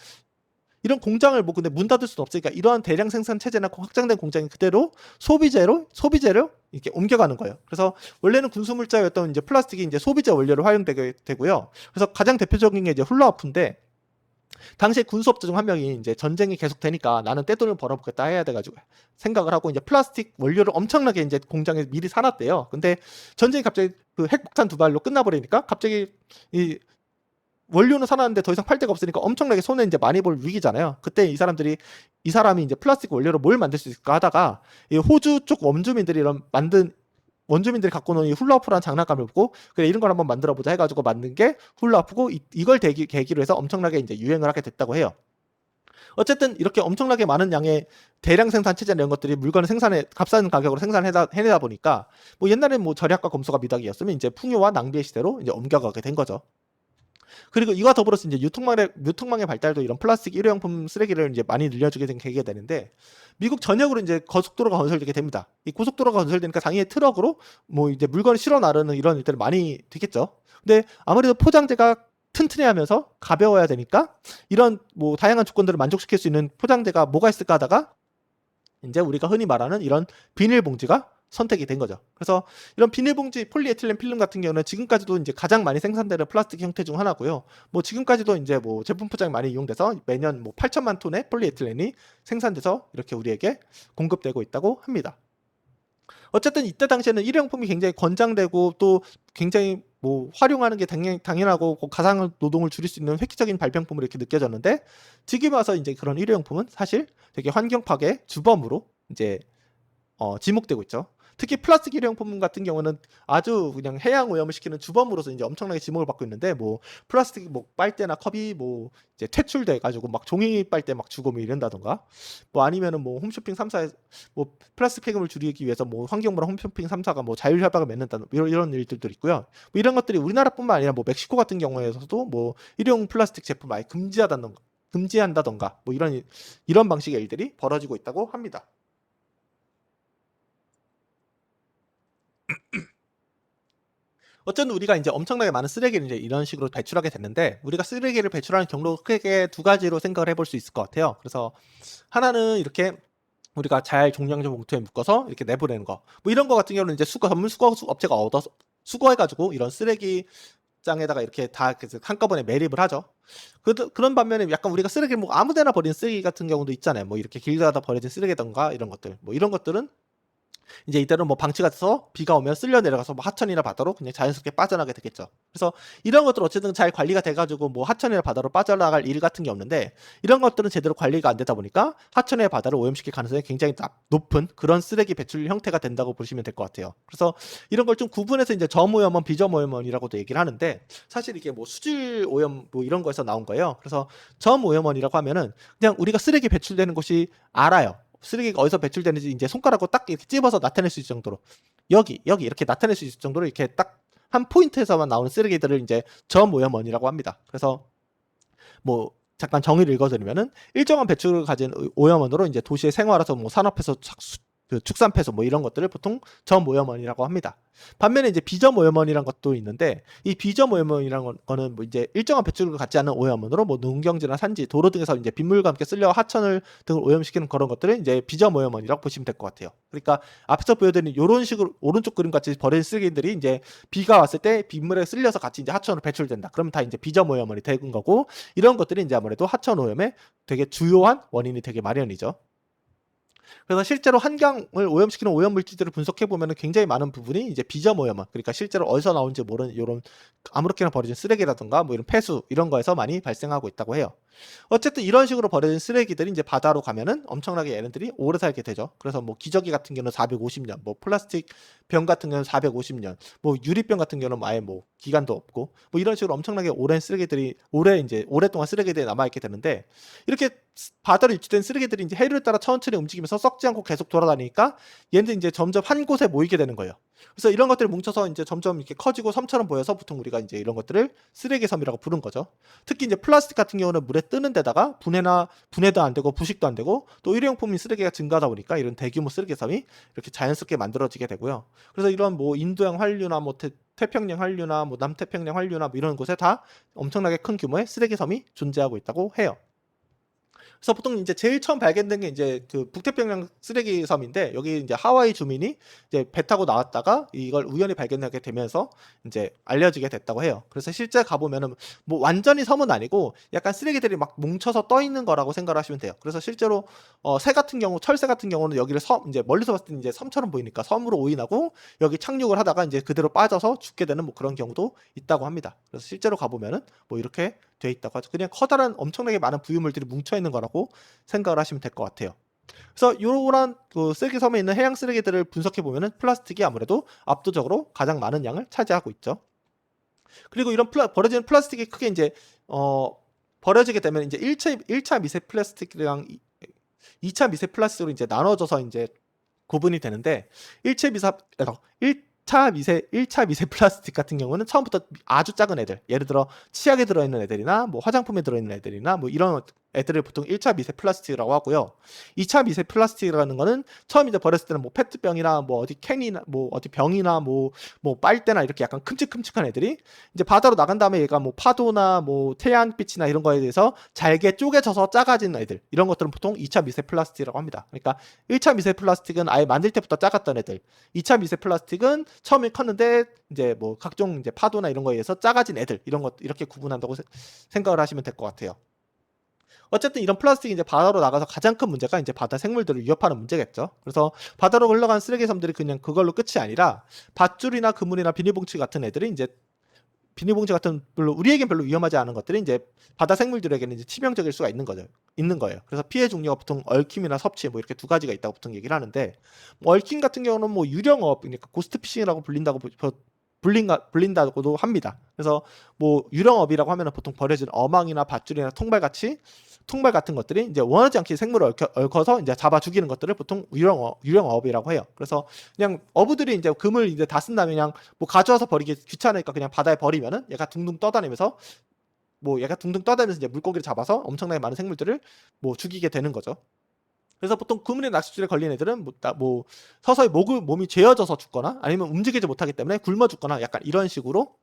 이런 공장을 뭐 근데 문 닫을 수는 없으니까 이러한 대량 생산 체제나 확장된 공장이 그대로 소비재로 이렇게 옮겨가는 거예요. 그래서 원래는 군수물자였던 이제 플라스틱이 이제 소비재 원료로 활용되게 되고요. 그래서 가장 대표적인 게 이제 훌라후프인데 당시에 군수업자 중 한 명이 이제 전쟁이 계속되니까 나는 떼돈을 벌어보겠다 해야 돼가지고 생각을 하고 이제 플라스틱 원료를 엄청나게 이제 공장에 미리 사놨대요. 근데 전쟁이 갑자기 그 핵폭탄 2발로 끝나버리니까 갑자기 이 원료는 사놨는데 더 이상 팔 데가 없으니까 엄청나게 손에 이제 많이 볼 위기잖아요. 그때 이 사람이 이제 플라스틱 원료로 뭘 만들 수 있을까 하다가 이 호주 쪽 원주민들이 갖고 노는 이 훌라후프라는 장난감을 보고 그래 이런 걸 한번 만들어 보자 해가지고 만든 게 훌라후프고 이걸 계기로 해서 엄청나게 이제 유행을 하게 됐다고 해요. 어쨌든 이렇게 엄청나게 많은 양의 대량 생산 체제 이런 것들이 물건을 값싼 가격으로 해내다 보니까 뭐 옛날엔 뭐 절약과 검소가 미덕이었으면 이제 풍요와 낭비의 시대로 이제 옮겨가게 된 거죠. 그리고 이와 더불어서 이제 유통망의 발달도 이런 플라스틱 일회용품 쓰레기를 이제 많이 늘려주게 된 계기가 되는데, 미국 전역으로 이제 고속도로가 건설되게 됩니다. 이 고속도로가 건설되니까 당연히 트럭으로 뭐 이제 물건을 실어 나르는 이런 일들이 많이 되겠죠. 근데 아무래도 포장재가 튼튼해하면서 가벼워야 되니까 이런 뭐 다양한 조건들을 만족시킬 수 있는 포장재가 뭐가 있을까 하다가 이제 우리가 흔히 말하는 이런 비닐봉지가 선택이 된 거죠. 그래서 이런 비닐봉지 폴리에틸렌 필름 같은 경우는 지금까지도 이제 가장 많이 생산되는 플라스틱 형태 중 하나고요. 뭐 지금까지도 이제 뭐 제품 포장이 많이 이용돼서 매년 뭐 8천만 톤의 폴리에틸렌이 생산돼서 이렇게 우리에게 공급되고 있다고 합니다. 어쨌든 이때 당시에는 일회용품이 굉장히 권장되고 또 굉장히 뭐 활용하는 게 당연하고 가상 노동을 줄일 수 있는 획기적인 발명품으로 이렇게 느껴졌는데, 지금 와서 이제 그런 일회용품은 사실 되게 환경 파괴 주범으로 이제 지목되고 있죠. 특히 플라스틱 일회용품 같은 경우는 아주 그냥 해양 오염을 시키는 주범으로서 이제 엄청나게 지목을 받고 있는데, 뭐 플라스틱 뭐 빨대나 컵이 뭐 이제 퇴출돼 가지고 막 종이 빨대 막 주고 뭐 이런다던가, 뭐 아니면은 뭐 홈쇼핑 3사에 뭐 플라스틱 폐기물 줄이기 위해서 뭐 환경부랑 홈쇼핑 3사가 뭐 자율 협약을 맺는다는 이런 일들도 있고요. 뭐 이런 것들이 우리나라뿐만 아니라 뭐 멕시코 같은 경우에서도 뭐 일회용 플라스틱 제품 아예 금지한다던가 뭐 이런 방식의 일들이 벌어지고 있다고 합니다. 어쨌든 우리가 이제 엄청나게 많은 쓰레기를 이제 이런 식으로 배출하게 됐는데, 우리가 쓰레기를 배출하는 경로 크게 두 가지로 생각을 해볼 수 있을 것 같아요. 그래서 하나는 이렇게 우리가 잘 종량제 봉투에 묶어서 이렇게 내보내는 거. 뭐 이런 거 같은 경우는 이제 전문 수거 업체가 얻어서 수거해가지고 이런 쓰레기장에다가 이렇게 다 한꺼번에 매립을 하죠. 그런 반면에 약간 우리가 쓰레기를 뭐 아무데나 버리는 쓰레기 같은 경우도 있잖아요. 뭐 이렇게 길 가다 버려진 쓰레기던가 이런 것들. 뭐 이런 것들은 이제 이대로 뭐 방치가 돼서 비가 오면 쓸려 내려가서 뭐 하천이나 바다로 그냥 자연스럽게 빠져나가게 되겠죠. 그래서 이런 것들 어쨌든 잘 관리가 돼가지고 뭐 하천이나 바다로 빠져나갈 일 같은 게 없는데, 이런 것들은 제대로 관리가 안 되다 보니까 하천이나 바다를 오염시킬 가능성이 굉장히 높은 그런 쓰레기 배출 형태가 된다고 보시면 될 것 같아요. 그래서 이런 걸 좀 구분해서 이제 저무염원, 비저무염원이라고도 얘기를 하는데, 사실 이게 뭐 수질 오염 뭐 이런 거에서 나온 거예요. 그래서 저무염원이라고 하면은 그냥 우리가 쓰레기 배출되는 곳이 알아요. 쓰레기가 어디서 배출되는지 이제 손가락으로 딱 이렇게 찝어서 나타낼 수 있을 정도로, 여기 이렇게 나타낼 수 있을 정도로 이렇게 딱 한 포인트에서만 나오는 쓰레기들을 이제 저오염원이라고 합니다. 그래서 뭐 잠깐 정의를 읽어드리면은, 일정한 배출을 가진 오염원으로 이제 도시의 생활에서 뭐 산업에서 축산 폐수 뭐 이런 것들을 보통 저오염원이라고 합니다. 반면에 이제 비저오염원이라는 것도 있는데, 이 비저오염원이라는 거는 뭐 이제 일정한 배출을 갖지 않은 오염원으로 뭐 농경지나 산지, 도로 등에서 이제 빗물과 함께 쓸려 하천을 등을 오염시키는 그런 것들을 이제 비저오염원이라고 보시면 될 것 같아요. 그러니까 앞에서 보여드린 이런 식으로 오른쪽 그림 같이 버려진 쓰레기들이 이제 비가 왔을 때 빗물에 쓸려서 같이 이제 하천으로 배출된다. 그러면 다 이제 비저오염원이 되는 거고, 이런 것들이 이제 아무래도 하천 오염의 되게 주요한 원인이 되게 마련이죠. 그래서 실제로 환경을 오염시키는 오염물질들을 분석해 보면 굉장히 많은 부분이 이제 비저오염원, 그러니까 실제로 어디서 나온지 모르는 이런 아무렇게나 버려진 쓰레기라든가 뭐 이런 폐수 이런 거에서 많이 발생하고 있다고 해요. 어쨌든 이런 식으로 버려진 쓰레기들이 이제 바다로 가면은 엄청나게 얘네들이 오래 살게 되죠. 그래서 뭐 기저귀 같은 경우는 450년, 뭐 플라스틱 병 같은 경우는 450년, 뭐 유리병 같은 경우는 아예 뭐 기간도 없고, 뭐 이런 식으로 엄청나게 오랜 쓰레기들이 오랫동안 쓰레기들이 남아 있게 되는데, 이렇게 바다로 유치된 쓰레기들이 이제 해류를 따라 천천히 움직이면서 썩지 않고 계속 돌아다니니까 얘네들이 이제 점점 한 곳에 모이게 되는 거예요. 그래서 이런 것들이 뭉쳐서 이제 점점 이렇게 커지고 섬처럼 보여서 보통 우리가 이제 이런 것들을 쓰레기 섬이라고 부른 거죠. 특히 이제 플라스틱 같은 경우는 물에 뜨는 데다가 분해도 안 되고 부식도 안 되고 또 일회용품 쓰레기가 증가하다 보니까 이런 대규모 쓰레기 섬이 이렇게 자연스럽게 만들어지게 되고요. 그래서 이런 뭐 인도양 환류나 뭐 태평양 환류나 뭐 남태평양 환류나 뭐 이런 곳에 다 엄청나게 큰 규모의 쓰레기 섬이 존재하고 있다고 해요. 그래서 보통 이제 제일 처음 발견된 게 이제 그 북태평양 쓰레기 섬인데, 여기 이제 하와이 주민이 이제 배 타고 나왔다가 이걸 우연히 발견하게 되면서 이제 알려지게 됐다고 해요. 그래서 실제 가보면은 뭐 완전히 섬은 아니고 약간 쓰레기들이 막 뭉쳐서 떠 있는 거라고 생각을 하시면 돼요. 그래서 실제로 철새 같은 경우는 여기를 이제 멀리서 봤을 때 이제 섬처럼 보이니까 섬으로 오인하고 여기 착륙을 하다가 이제 그대로 빠져서 죽게 되는 뭐 그런 경우도 있다고 합니다. 그래서 실제로 가보면은 뭐 이렇게 돼 있다고 하죠. 그냥 커다란 엄청나게 많은 부유물들이 뭉쳐 있는 거라고 생각을 하시면 될 것 같아요. 그래서 이런 그 쓰레기 섬에 있는 해양 쓰레기들을 분석해 보면은 플라스틱이 아무래도 압도적으로 가장 많은 양을 차지하고 있죠. 그리고 이런 버려지는 플라스틱이 크게 이제 버려지게 되면 이제 1차 미세 플라스틱이랑 2차 미세 플라스틱으로 이제 나눠져서 이제 구분이 되는데, 1차 1차 미세 플라스틱 같은 경우는 처음부터 아주 작은 애들, 예를 들어 치약에 들어있는 애들이나 뭐 화장품에 들어있는 애들이나 뭐 이런 애들을 보통 1차 미세 플라스틱이라고 하고요. 2차 미세 플라스틱이라는 거는 처음 이제 버렸을 때는 뭐 페트병이나 뭐 어디 캔이나 뭐 어디 병이나 뭐 빨대나 이렇게 약간 큼직큼직한 애들이 이제 바다로 나간 다음에 얘가 뭐 파도나 뭐 태양빛이나 이런 거에 대해서 잘게 쪼개져서 작아진 애들, 이런 것들은 보통 2차 미세 플라스틱이라고 합니다. 그러니까 1차 미세 플라스틱은 아예 만들 때부터 작았던 애들, 2차 미세 플라스틱은 처음에 컸는데 이제 뭐 각종 이제 파도나 이런 거에 의해서 작아진 애들, 이런 것 이렇게 구분한다고 생각을 하시면 될 것 같아요. 어쨌든 이런 플라스틱이 이제 바다로 나가서 가장 큰 문제가 이제 바다 생물들을 위협하는 문제겠죠. 그래서 바다로 흘러간 쓰레기 섬들이 그냥 그걸로 끝이 아니라 밧줄이나 그물이나 비닐봉지 같은 애들이 이제 비닐봉지 같은 우리에겐 별로 위험하지 않은 것들이 이제 바다 생물들에게는 이제 치명적일 수가 있는 거예요. 그래서 피해 종류가 보통 얽힘이나 섭취 뭐 이렇게 두 가지가 있다고 보통 얘기를 하는데, 뭐 얽힘 같은 경우는 뭐 유령업, 그러니까 고스트피싱이라고 불린다고도 합니다. 그래서 뭐 유령업이라고 하면은 보통 버려진 어망이나 밧줄이나 통발 같은 것들이 이제 원하지 않게 생물을 얽어서 이제 잡아 죽이는 것들을 보통 유령어업이라고 해요. 그래서 그냥 어부들이 이제 금을 이제 다 쓴 다음에 그냥 뭐 가져와서 버리기 귀찮으니까 그냥 바다에 버리면은 얘가 둥둥 떠다니면서 이제 물고기를 잡아서 엄청나게 많은 생물들을 뭐 죽이게 되는 거죠. 그래서 보통 그물의 낚싯줄에 걸린 애들은 뭐 서서히 몸이 죄어져서 죽거나 아니면 움직이지 못하기 때문에 굶어 죽거나 약간 이런 식으로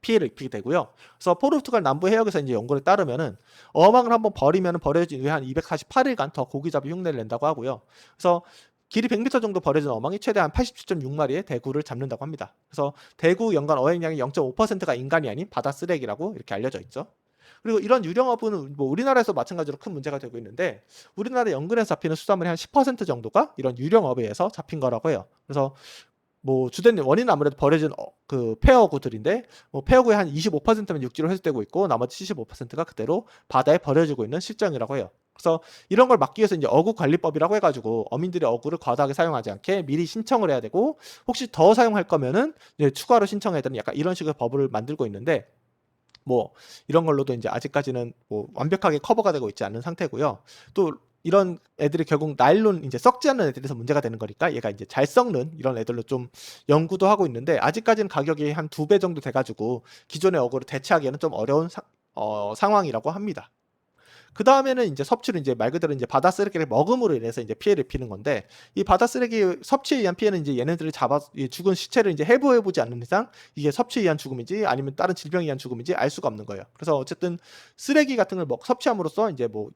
피해를 입히게 되고요. 그래서 포르투갈 남부 해역에서 이제 연구를 따르면은 어망을 한번 버리면 버려진 후에 한 248일간 더 고기잡이 흉내를 낸다고 하고요. 그래서 길이 100m 정도 버려진 어망이 최대 한 87.6마리의 대구를 잡는다고 합니다. 그래서 대구 연간 어획량의 0.5%가 인간이 아닌 바다 쓰레기라고 이렇게 알려져 있죠. 그리고 이런 유령어부는 뭐 우리나라에서 마찬가지로 큰 문제가 되고 있는데, 우리나라 연근에서 잡히는 수산물의 한 10% 정도가 이런 유령어부에 의해서 잡힌 거라고 해요. 그래서 뭐 주된 원인은 아무래도 버려진 그 폐어구들인데, 뭐 폐어구의 한 25%면 육지로 회수되고 있고 나머지 75%가 그대로 바다에 버려지고 있는 실정이라고 해요. 그래서 이런 걸 막기 위해서 이제 어구 관리법이라고 해가지고 어민들이 어구를 과다하게 사용하지 않게 미리 신청을 해야 되고, 혹시 더 사용할 거면은 이제 추가로 신청해야 되는 약간 이런 식의 법을 만들고 있는데, 뭐 이런 걸로도 이제 아직까지는 뭐 완벽하게 커버가 되고 있지 않은 상태고요. 또 이런 애들이 결국 나일론 이제 썩지 않는 애들에서 문제가 되는 거니까 얘가 이제 잘 썩는 이런 애들로 좀 연구도 하고 있는데, 아직까지는 가격이 한 2배 정도 돼가지고 기존의 어구를 대체하기에는 좀 어려운 상황이라고 합니다. 그 다음에는 이제 섭취를 이제 말 그대로 이제 바다 쓰레기를 먹음으로 인해서 이제 피해를 입히는 건데, 이 바다 쓰레기 섭취에 의한 피해는 이제 얘네들을 죽은 시체를 이제 해부해 보지 않는 이상 이게 섭취에 의한 죽음인지 아니면 다른 질병에 의한 죽음인지 알 수가 없는 거예요. 그래서 어쨌든 쓰레기 같은 걸 섭취함으로써 이제 뭐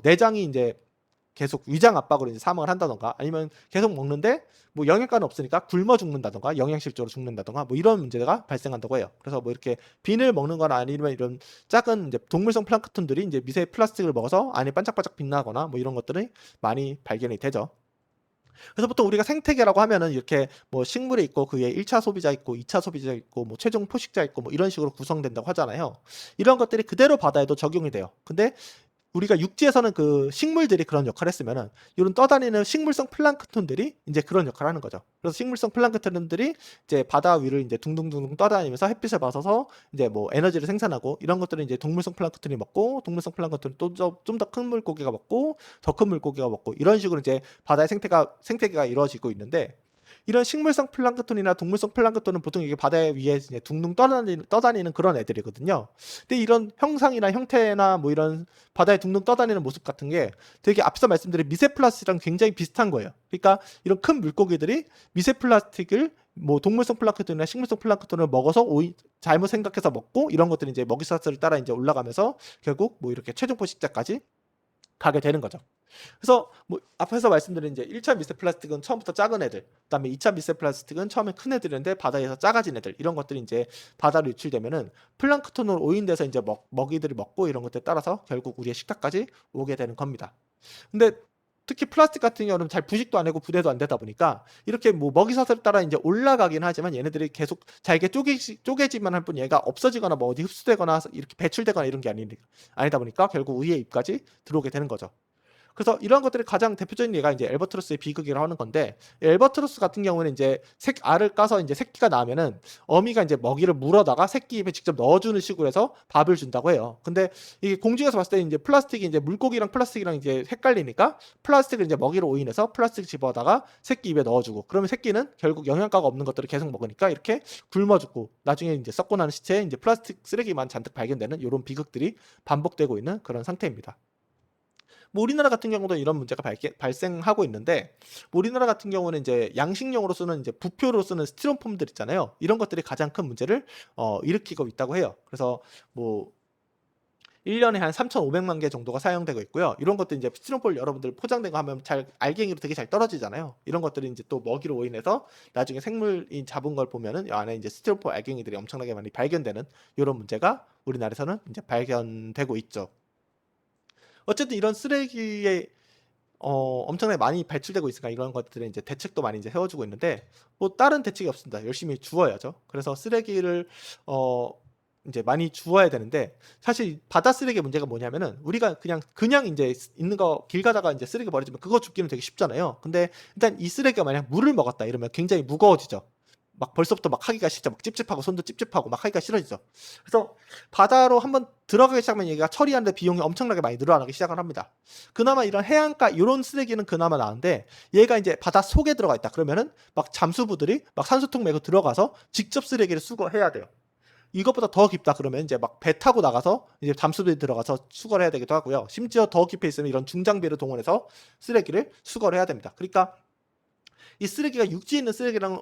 내장이 이제 계속 위장 압박으로 이제 사망을 한다던가, 아니면 계속 먹는데 뭐 영양가는 없으니까 굶어 죽는다던가 영양실조로 죽는다던가 뭐 이런 문제가 발생한다고 해요. 그래서 뭐 이렇게 비늘 먹는 거나 아니면 이런 작은 이제 동물성 플랑크톤들이 이제 미세 플라스틱을 먹어서 안에 반짝반짝 빛나거나 뭐 이런 것들이 많이 발견이 되죠. 그래서 보통 우리가 생태계라고 하면은 이렇게 뭐 식물이 있고 그 위에 1차 소비자 있고 2차 소비자 있고 뭐 최종 포식자 있고 뭐 이런 식으로 구성된다고 하잖아요. 이런 것들이 그대로 바다에도 적용이 돼요. 근데 우리가 육지에서는 그 식물들이 그런 역할을 했으면은 이런 떠다니는 식물성 플랑크톤들이 이제 그런 역할을 하는 거죠. 그래서 식물성 플랑크톤들이 이제 바다 위를 이제 둥둥둥둥 떠다니면서 햇빛을 받아서 이제 뭐 에너지를 생산하고, 이런 것들은 이제 동물성 플랑크톤이 먹고, 동물성 플랑크톤이 또 좀 더 큰 물고기가 먹고, 더 큰 물고기가 먹고, 이런 식으로 이제 바다의 생태계가 이루어지고 있는데, 이런 식물성 플랑크톤이나 동물성 플랑크톤은 보통 이게 바다 위에 이제 둥둥 떠다니는 그런 애들이거든요. 근데 이런 형상이나 형태나 뭐 이런 바다에 둥둥 떠다니는 모습 같은 게 되게 앞서 말씀드린 미세 플라스틱이랑 굉장히 비슷한 거예요. 그러니까 이런 큰 물고기들이 미세 플라스틱을 뭐 동물성 플랑크톤이나 식물성 플랑크톤을 먹어서 잘못 생각해서 먹고, 이런 것들이 이제 먹이사슬을 따라 이제 올라가면서 결국 뭐 이렇게 최종 포식자까지 가게 되는 거죠. 그래서 뭐 앞에서 말씀드린 이제 1차 미세 플라스틱은 처음부터 작은 애들, 그다음에 2차 미세 플라스틱은 처음에 큰 애들인데 바다에서 작아진 애들, 이런 것들이 이제 바다로 유출되면은 플랑크톤으로 오인돼서 이제 먹이들이 먹고, 이런 것들에 따라서 결국 우리의 식탁까지 오게 되는 겁니다. 근데 특히 플라스틱 같은 경우는 잘 부식도 안 되고 분해도 안 되다 보니까 이렇게 뭐 먹이사슬 따라 이제 올라가긴 하지만 얘네들이 계속 잘게 쪼개지만 할 뿐 얘가 없어지거나 뭐 어디 흡수되거나 이렇게 배출되거나 이런 게 아니다 보니까 결국 우리의 입까지 들어오게 되는 거죠. 그래서 이런 것들이 가장 대표적인 예가 이제 엘버트러스의 비극이라고 하는 건데, 엘버트러스 같은 경우는 이제 알을 까서 이제 새끼가 나면은 어미가 이제 먹이를 물어다가 새끼 입에 직접 넣어주는 식으로 해서 밥을 준다고 해요. 근데 이게 공중에서 봤을 때 이제 플라스틱이 이제 물고기랑 플라스틱이랑 이제 헷갈리니까 플라스틱을 이제 먹이로 오인해서 플라스틱 집어다가 새끼 입에 넣어주고, 그러면 새끼는 결국 영양가가 없는 것들을 계속 먹으니까 이렇게 굶어 죽고 나중에 이제 썩고 나는 시체에 이제 플라스틱 쓰레기만 잔뜩 발견되는 이런 비극들이 반복되고 있는 그런 상태입니다. 뭐 우리나라 같은 경우도 이런 문제가 발생하고 있는데, 뭐 우리나라 같은 경우는 이제 양식용으로 쓰는 이제 부표로 쓰는 스티로폼들 있잖아요. 이런 것들이 가장 큰 문제를 일으키고 있다고 해요. 그래서 뭐 1년에 한 3,500만 개 정도가 사용되고 있고요. 이런 것들 이제 스티로폼 여러분들 포장된 거 하면 잘 알갱이로 되게 잘 떨어지잖아요. 이런 것들이 이제 또 먹이로 오인해서 나중에 생물이 잡은 걸 보면은 이 안에 이제 스티로폼 알갱이들이 엄청나게 많이 발견되는 이런 문제가 우리나라에서는 이제 발견되고 있죠. 어쨌든 이런 쓰레기에 엄청나게 많이 배출되고 있으니까 이런 것들에 이제 대책도 많이 이제 세워주고 있는데, 뭐 다른 대책이 없습니다. 열심히 주워야죠. 그래서 쓰레기를 어 이제 많이 주워야 되는데, 사실 바다 쓰레기 문제가 뭐냐면은 우리가 그냥 이제 있는 거 길 가다가 이제 쓰레기 버려지면 그거 줍기는 되게 쉽잖아요. 근데 일단 이 쓰레기가 만약 물을 먹었다 이러면 굉장히 무거워지죠. 막 벌써부터 막 하기가 싫죠. 막 찝찝하고 손도 찝찝하고 막 하기가 싫어지죠. 그래서 바다로 한번 들어가기 시작하면 얘가 처리하는데 비용이 엄청나게 많이 늘어나기 시작을 합니다. 그나마 이런 해안가 이런 쓰레기는 그나마 나은데, 얘가 이제 바다 속에 들어가 있다 그러면은 막 잠수부들이 막 산소통 메고 들어가서 직접 쓰레기를 수거해야 돼요. 이것보다 더 깊다 그러면 이제 막 배 타고 나가서 이제 잠수부들이 들어가서 수거를 해야 되기도 하고요. 심지어 더 깊이 있으면 이런 중장비를 동원해서 쓰레기를 수거를 해야 됩니다. 그러니까 이 쓰레기가 육지에 있는 쓰레기랑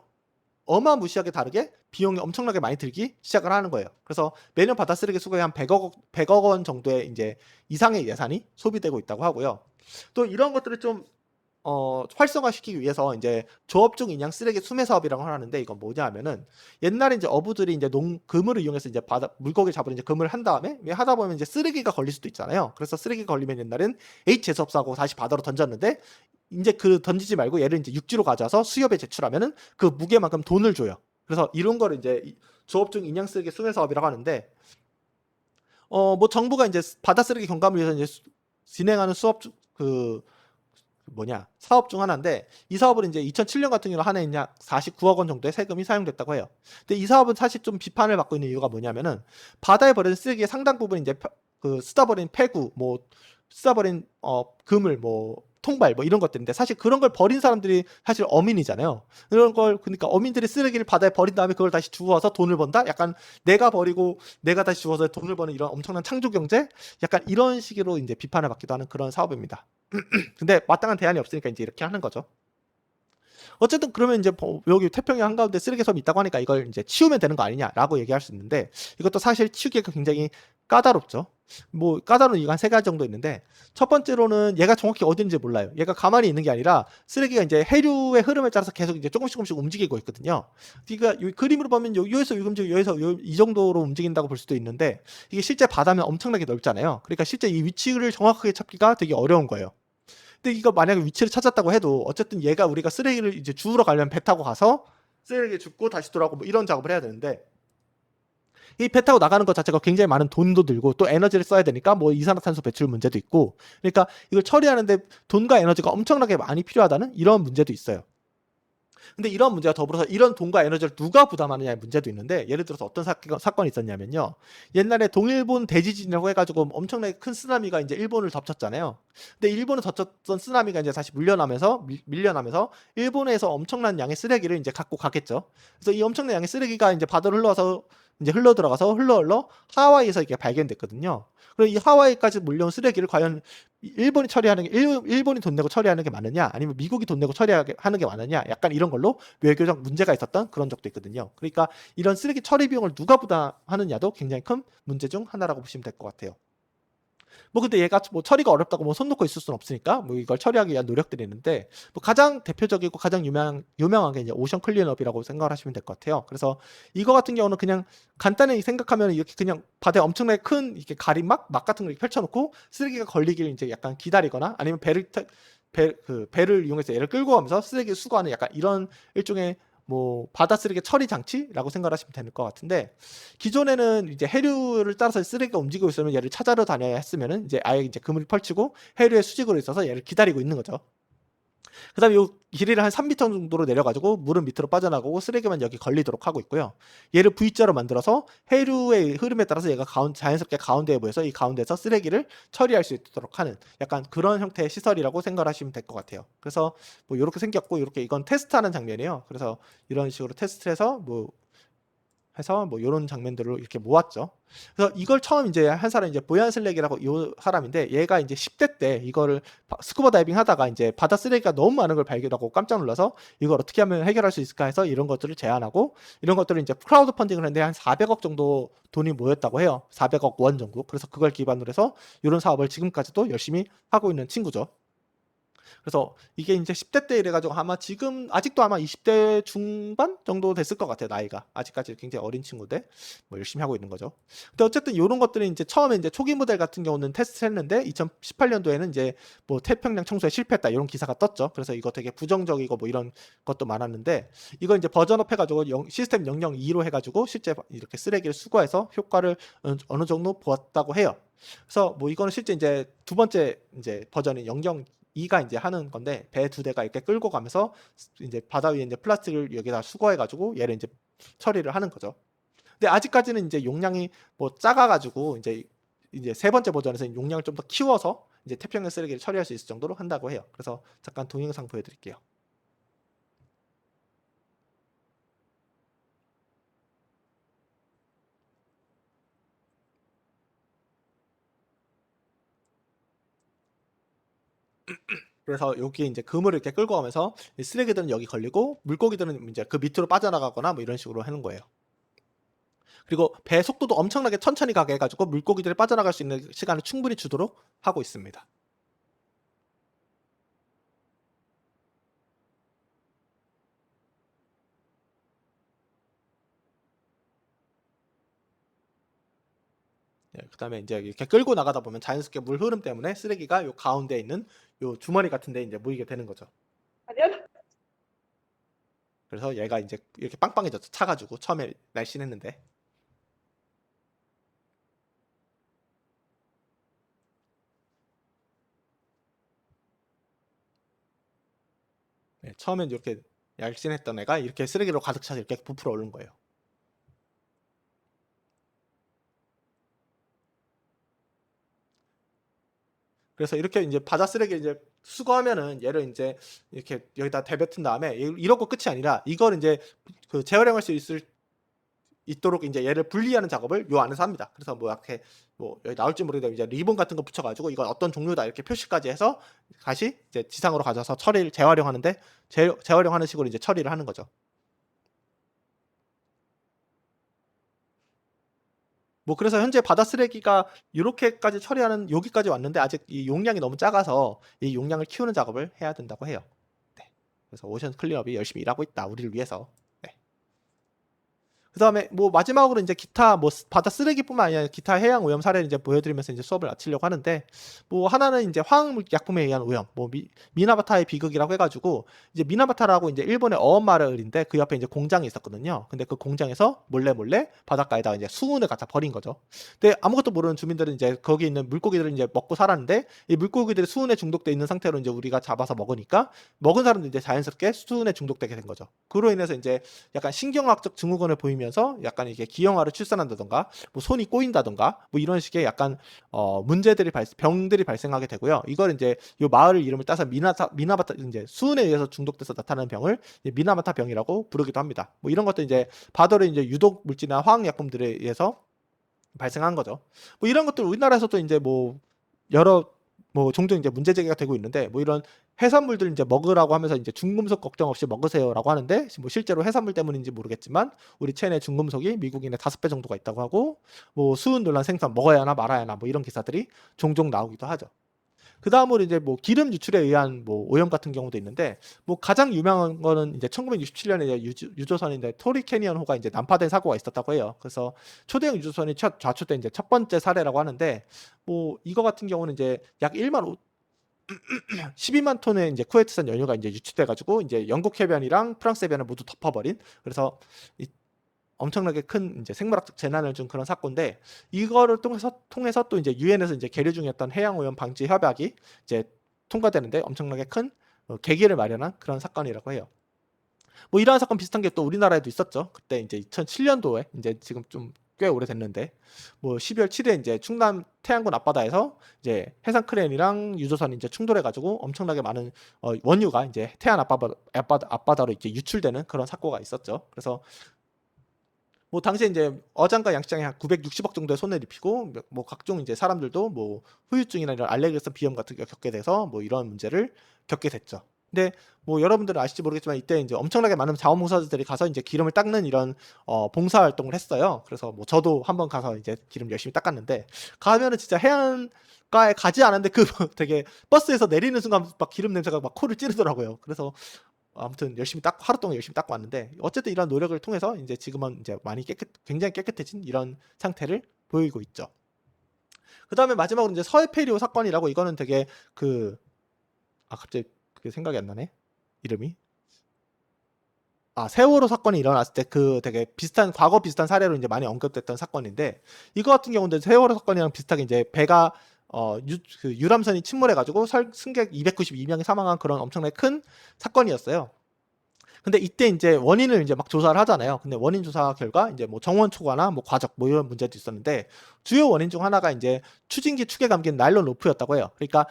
어마무시하게 다르게 비용이 엄청나게 많이 들기 시작을 하는 거예요. 그래서 매년 바다 쓰레기 수거에 한 100억 원 정도의 이제 이상의 예산이 소비되고 있다고 하고요. 또 이런 것들을 좀 활성화시키기 위해서 이제 조업중 인양 쓰레기 수매 사업이라고 하는데, 이건 뭐냐 하면은 옛날에 이제 어부들이 이제 그물을 이용해서 이제 바다 물고기 잡으러 이제 그물을 한 다음에 하다 보면 이제 쓰레기가 걸릴 수도 있잖아요. 그래서 쓰레기가 걸리면 옛날엔 재수없사고 다시 바다로 던졌는데, 이제 그 던지지 말고 얘를 이제 육지로 가져와서 수협에 제출하면은 그 무게만큼 돈을 줘요. 그래서 이런 거를 이제 조업중 인양 쓰레기 수매 사업이라고 하는데, 뭐 정부가 이제 바다 쓰레기 경감을 위해서 이제 진행하는 사업 중 하나인데, 이 사업을 이제 2007년 같은 경우는 한 해 약 49억 원 정도의 세금이 사용됐다고 해요. 근데 이 사업은 사실 좀 비판을 받고 있는 이유가 뭐냐면은, 바다에 버리는 쓰레기의 상당 부분 이제 쓰다 버린 폐구, 뭐 쓰다 버린 그물, 뭐 통발 뭐 이런 것들인데, 사실 그런 걸 버린 사람들이 사실 어민이잖아요. 그런 걸 그러니까 어민들이 쓰레기를 바다에 버린 다음에 그걸 다시 주워서 돈을 번다? 약간 내가 버리고 내가 다시 주워서 돈을 버는 이런 엄청난 창조 경제? 약간 이런 식으로 이제 비판을 받기도 하는 그런 사업입니다. 근데 마땅한 대안이 없으니까 이제 이렇게 하는 거죠. 어쨌든 그러면 이제 여기 태평양 한가운데 쓰레기 섬이 있다고 하니까 이걸 이제 치우면 되는 거 아니냐라고 얘기할 수 있는데, 이것도 사실 치우기가 굉장히 까다롭죠. 뭐 까다로운 이유가 한 3가지 정도 있는데, 첫 번째로는 얘가 정확히 어디 있는지 몰라요. 얘가 가만히 있는 게 아니라 쓰레기가 이제 해류의 흐름에 따라서 계속 이제 조금씩 움직이고 있거든요. 그러니까 이 그림으로 보면 여기서 여기서 이 정도로 움직인다고 볼 수도 있는데, 이게 실제 바다면 엄청나게 넓잖아요. 그러니까 실제 이 위치를 정확하게 찾기가 되게 어려운 거예요. 근데 이거 만약에 위치를 찾았다고 해도 어쨌든 얘가 우리가 쓰레기를 이제 주우러 가려면 배 타고 가서 쓰레기 줍고 다시 돌아오고 뭐 이런 작업을 해야 되는데, 이 배 타고 나가는 것 자체가 굉장히 많은 돈도 들고 또 에너지를 써야 되니까 뭐 이산화탄소 배출 문제도 있고, 그러니까 이걸 처리하는데 돈과 에너지가 엄청나게 많이 필요하다는 이런 문제도 있어요. 근데 이런 문제와 더불어서 이런 돈과 에너지를 누가 부담하느냐의 문제도 있는데, 예를 들어서 어떤 사건이 있었냐면요. 옛날에 동일본 대지진이라고 해가지고 엄청나게 큰 쓰나미가 이제 일본을 덮쳤잖아요. 근데 일본을 덮쳤던 쓰나미가 이제 다시 밀려나면서 일본에서 엄청난 양의 쓰레기를 이제 갖고 가겠죠. 그래서 이 엄청난 양의 쓰레기가 이제 바다로 흘러서 이제 흘러 들어가서 흘러 하와이에서 이게 발견됐거든요. 그리고 이 하와이까지 몰려온 쓰레기를 과연 일본이 처리하는 게 일본이 돈 내고 처리하는 게 맞느냐, 아니면 미국이 돈 내고 처리하는 게 맞느냐, 약간 이런 걸로 외교적 문제가 있었던 그런 적도 있거든요. 그러니까 이런 쓰레기 처리 비용을 누가 부담하느냐도 굉장히 큰 문제 중 하나라고 보시면 될 것 같아요. 뭐 근데 얘가 뭐 처리가 어렵다고 뭐 손 놓고 있을 수는 없으니까 뭐 이걸 처리하기 위한 노력들이 있는데, 뭐 가장 대표적이고 가장 유명한 게 이제 오션 클린업이라고 생각을 하시면 될 것 같아요. 그래서 이거 같은 경우는 그냥 간단히 생각하면 이렇게 그냥 바다에 엄청나게 큰 이렇게 가림막 같은 걸 펼쳐놓고 쓰레기가 걸리길 이제 약간 기다리거나, 아니면 배를 이용해서 얘를 끌고 가면서 쓰레기 수거하는 약간 이런 일종의 뭐 바다 쓰레기 처리 장치라고 생각하시면 될 것 같은데, 기존에는 이제 해류를 따라서 쓰레기가 움직이고 있으면 얘를 찾아러 다녀야 했으면은 이제 아예 이제 그물을 펼치고 해류에 수직으로 있어서 얘를 기다리고 있는 거죠. 그다음에 요 길이를 한 3m 정도로 내려 가지고 물은 밑으로 빠져나가고 쓰레기만 여기 걸리도록 하고 있고요. 얘를 V자로 만들어서 해류의 흐름에 따라서 얘가 자연스럽게 가운데에 모여서 이 가운데서 쓰레기를 처리할 수 있도록 하는 약간 그런 형태의 시설이라고 생각을 하시면 될 것 같아요. 그래서 뭐 요렇게 생겼고, 요렇게 이건 테스트하는 장면이에요. 그래서 이런 식으로 테스트를 해서 뭐 요런 장면들을 이렇게 모았죠. 그래서 이걸 처음 이제 한 사람이 이제 보얀 슬랙이라고 요 사람인데, 얘가 이제 10대 때 이거를 스쿠버 다이빙 하다가 이제 바다 쓰레기가 너무 많은 걸 발견하고 깜짝 놀라서 이걸 어떻게 하면 해결할 수 있을까 해서 이런 것들을 제안하고, 이런 것들을 이제 크라우드 펀딩을 했는데 한 400억 정도 돈이 모였다고 해요. 400억 원 정도. 그래서 그걸 기반으로 해서 이런 사업을 지금까지도 열심히 하고 있는 친구죠. 그래서 이게 이제 10대 때 이래 가지고 아마 지금 아직도 아마 20대 중반 정도 됐을 것 같아요, 나이가. 아직까지 굉장히 어린 친구인데 뭐 열심히 하고 있는 거죠. 근데 어쨌든 요런 것들은 이제 처음에 이제 초기 모델 같은 경우는 테스트를 했는데 2018년도에는 이제 뭐 태평양 청소에 실패했다 이런 기사가 떴죠. 그래서 이거 되게 부정적이고 뭐 이런 것도 많았는데, 이거 이제 버전업 해 가지고 시스템 002로 해 가지고 실제 이렇게 쓰레기를 수거해서 효과를 어느 정도 보았다고 해요. 그래서 뭐 이거는 실제 이제 두 번째 이제 버전인 002가 이제 하는 건데, 배 두 대가 이렇게 끌고 가면서 이제 바다 위에 이제 플라스틱을 여기다 수거해 가지고 얘를 이제 처리를 하는 거죠. 근데 아직까지는 이제 용량이 뭐 작아 가지고 이제 세 번째 버전에서는 용량을 좀 더 키워서 이제 태평양 쓰레기를 처리할 수 있을 정도로 한다고 해요. 그래서 잠깐 동영상 보여드릴게요. 그래서 여기에 이제 그물을 이렇게 끌고 가면서 이 쓰레기들은 여기 걸리고 물고기들은 이제 그 밑으로 빠져나가거나 뭐 이런 식으로 하는 거예요. 그리고 배 속도도 엄청나게 천천히 가게 해 가지고 물고기들이 빠져나갈 수 있는 시간을 충분히 주도록 하고 있습니다. 네, 그다음에 이제 이렇게 끌고 나가다 보면 자연스럽게 물 흐름 때문에 쓰레기가 요 가운데에 있는 요 주머니 같은 데 이제 모이게 되는 거죠. 그래서 얘가 이제 이렇게 빵빵해졌죠. 차 가지고 처음에 날씬했는데. 네, 처음엔 이렇게 날씬했던 애가 이렇게 쓰레기로 가득 차서 이렇게 부풀어 오른 거예요. 그래서 이렇게 이제 바다 쓰레기 이제 수거하면은 얘를 인제 이렇게 여기다 내뱉은 다음에 이러고 끝이 아니라 이걸 인제 그 재활용할 수 있도록 인제 얘를 분리하는 작업을 요 안에서 합니다. 그래서 뭐 이렇게 뭐 여기 나올지 모르겠는데 이제 리본 같은 거 붙여 가지고 이건 어떤 종류다 이렇게 표시까지 해서 다시 이제 지상으로 가져와서 재활용하는데 재활용하는 식으로 이제 처리를 하는 거죠. 뭐 그래서 현재 바다 쓰레기가 요렇게까지 처리하는 여기까지 왔는데 아직 이 용량이 너무 작아서 이 용량을 키우는 작업을 해야 된다고 해요. 네. 그래서 오션 클린업이 열심히 일하고 있다, 우리를 위해서. 네. 그다음에 뭐 마지막으로 인제 기타 뭐 바다 쓰레기뿐만 아니라 기타 해양 오염 사례를 이제 보여드리면서 이제 수업을 마치려고 하는데, 뭐 하나는 인제 화학 약품에 의한 오염, 뭐 미나바타의 비극이라고 해 가지고, 이제 미나바타라고 인제 일본의 어업 마을인데 그 옆에 이제 공장이 있었거든요. 근데 그 공장에서 몰래 바닷가에다가 이제 수은을 갖다 버린 거죠. 근데 아무것도 모르는 주민들은 이제 거기 있는 물고기들을 인제 먹고 살았는데, 이 물고기들이 수은에 중독돼 있는 상태로 인제 우리가 잡아서 먹으니까 먹은 사람도 이제 자연스럽게 수은에 중독되게 된 거죠. 그로 인해서 인제 약간 신경학적 증후군을 보이면서 약간 이게 기형아를 출산한다든가 뭐 손이 꼬인다든가 뭐 이런 식의 약간 병들이 발생하게 되고요. 이걸 인제 요 마을 이름을 따서 미나바타 인제 수은에 의해서 중독돼서 나타나는 병을 이제 미나바타 병이라고 부르기도 합니다. 뭐 이런 것도 인제 바다로 인제 유독 물질이나 화학 약품들에 의해서 발생한 거죠. 뭐 이런 것들 우리나라에서도 인제 뭐 여러 뭐 종종 이제 문제 제기가 되고 있는데, 뭐 이런 해산물들 인제 먹으라고 하면서 인제 "중금속 걱정 없이 먹으세요."라고 하는데, 뭐 실제로 해산물 때문인지 모르겠지만 우리 체내 중금속이 미국인의 5배 정도가 있다고 하고, 뭐 수은 논란 생선 먹어야 하나 말아야 하나 뭐 이런 기사들이 종종 나오기도 하죠. 그다음으로 이제 뭐 기름 유출에 의한 뭐 오염 같은 경우도 있는데, 뭐 가장 유명한 거는 이제 1967년에 유조선인데 토리 캐니언호가 이제 난파된 사고가 있었다고 해요. 그래서 초대형 유조선이 좌초된 이제 첫 번째 사례라고 하는데, 뭐 이거 같은 경우는 이제 약 1만 12만 톤의 이제 쿠웨이트산 연료가 이제 유출돼가지고 이제 영국 해변이랑 프랑스 해변을 모두 덮어버린, 그래서 이 엄청나게 큰 이제 생물학적 재난을 준 그런 사건인데, 이거를 통해서 또 이제 유엔에서 이제 계류 중이었던 해양 오염 방지 협약이 이제 통과되는데 엄청나게 큰 계기를 마련한 그런 사건이라고 해요. 뭐 이러한 사건 비슷한 게 또 우리나라에도 있었죠. 그때 이제 2007년도에 이제 지금 좀 꽤 오래됐는데, 뭐 12월 7일에 이제 충남 태안군 앞바다에서 이제 해상 크레인이랑 유조선이 이제 충돌해가지고 엄청나게 많은 원유가 이제 태안 앞바다로 이제 유출되는 그런 사고가 있었죠. 그래서 뭐 당시에 이제 어장과 양식장에 한 960억 정도의 손해를 입히고, 뭐 각종 이제 사람들도 뭐 후유증이나 이런 알레르기성 비염 같은 거 겪게 돼서 뭐 이런 문제를 겪게 됐죠. 근데 뭐 여러분들은 아실지 모르겠지만 이때 이제 엄청나게 많은 자원봉사자들이 가서 이제 기름을 닦는 이런 봉사 활동을 했어요. 그래서 뭐 저도 한번 가서 이제 기름 열심히 닦았는데, 가면은 진짜 해안가에 가지 않았는데 그 되게 버스에서 내리는 순간 막 기름 냄새가 막 코를 찌르더라고요. 그래서 아무튼 열심히 닦고, 하루 동안 열심히 닦고 왔는데, 어쨌든 이런 노력을 통해서 이제 지금은 이제 많이 굉장히 깨끗해진 이런 상태를 보이고 있죠. 그 다음에 마지막으로 이제 서해페리오 사건이라고, 이거는 되게 갑자기 그게 생각이 안 나네, 이름이. 세월호 사건이 일어났을 때 그 되게 비슷한, 과거 비슷한 사례로 이제 많이 언급됐던 사건인데, 이거 같은 경우는 세월호 사건이랑 비슷하게 이제 배가 유람선이 침몰해가지고 승객 292명이 사망한 그런 엄청나게 큰 사건이었어요. 근데 이때 이제 원인을 이제 막 조사를 하잖아요. 근데 원인 조사 결과 이제 뭐 정원 초과나 뭐 과적 뭐 이런 문제도 있었는데, 주요 원인 중 하나가 이제 추진기 축에 감긴 나일론 로프였다고 해요. 그러니까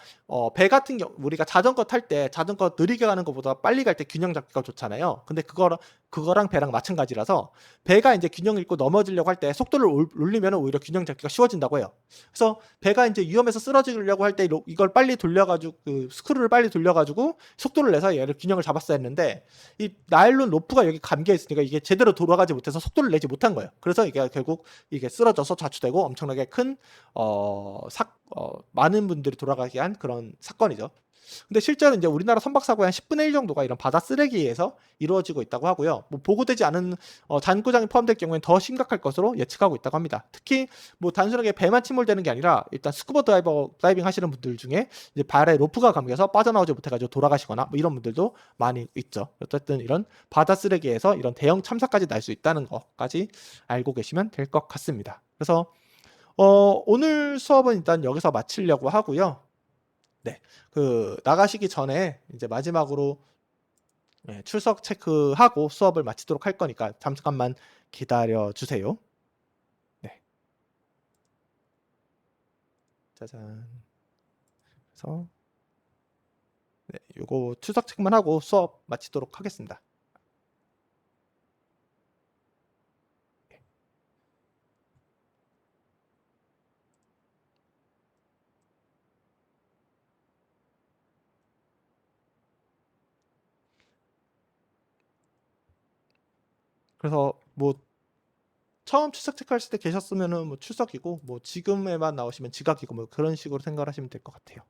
배 같은 경우 우리가 자전거 탈 때 자전거 느리게 가는 것보다 빨리 갈 때 균형 잡기가 좋잖아요. 근데 그거랑 배랑 마찬가지라서, 배가 이제 균형 잃고 넘어지려고 할 때 속도를 올리면 오히려 균형 잡기가 쉬워진다고 해요. 그래서 배가 이제 위험해서 쓰러지려고 할 때 이걸 빨리 돌려가지고, 그 스크루를 빨리 돌려가지고 속도를 내서 얘를 균형을 잡았어야 했는데, 이 나일론 로프가 여기 감겨 있으니까 이게 제대로 돌아가지 못해서 속도를 내지 못한 거예요. 그래서 이게 결국 이게 쓰러져서 좌초되고 엄청나게 큰 많은 분들이 돌아가게 한 그런 사건이죠. 근데 실제로 이제 우리나라 선박 사고의 한 10분의 1 정도가 이런 바다 쓰레기에서 이루어지고 있다고 하고요. 뭐 보고되지 않은 잔고장이 포함될 경우에는 더 심각할 것으로 예측하고 있다고 합니다. 특히 뭐 단순하게 배만 침몰되는 게 아니라, 일단 스쿠버 다이빙 하시는 분들 중에 이제 발에 로프가 감겨서 빠져나오지 못해가지고 돌아가시거나 뭐 이런 분들도 많이 있죠. 어쨌든 이런 바다 쓰레기에서 이런 대형 참사까지 날 수 있다는 것까지 알고 계시면 될 것 같습니다. 그래서 오늘 수업은 일단 여기서 마치려고 하고요. 네, 나가시기 전에 이제 마지막으로 출석 체크하고 수업을 마치도록 할 거니까 잠깐만 기다려 주세요. 네, 짜잔. 그래서 네, 요거 출석 체크만 하고 수업 마치도록 하겠습니다. 그래서 뭐 처음 출석 체크하실 때 계셨으면은 뭐 출석이고, 뭐 지금에만 나오시면 지각이고, 뭐 그런 식으로 생각을 하시면 될 것 같아요.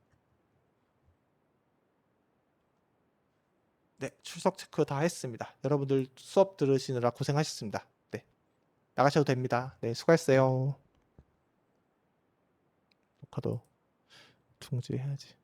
네, 출석 체크 다 했습니다. 여러분들 수업 들으시느라 고생하셨습니다. 네, 나가셔도 됩니다. 네, 수고했어요. 녹화도 중지해야지.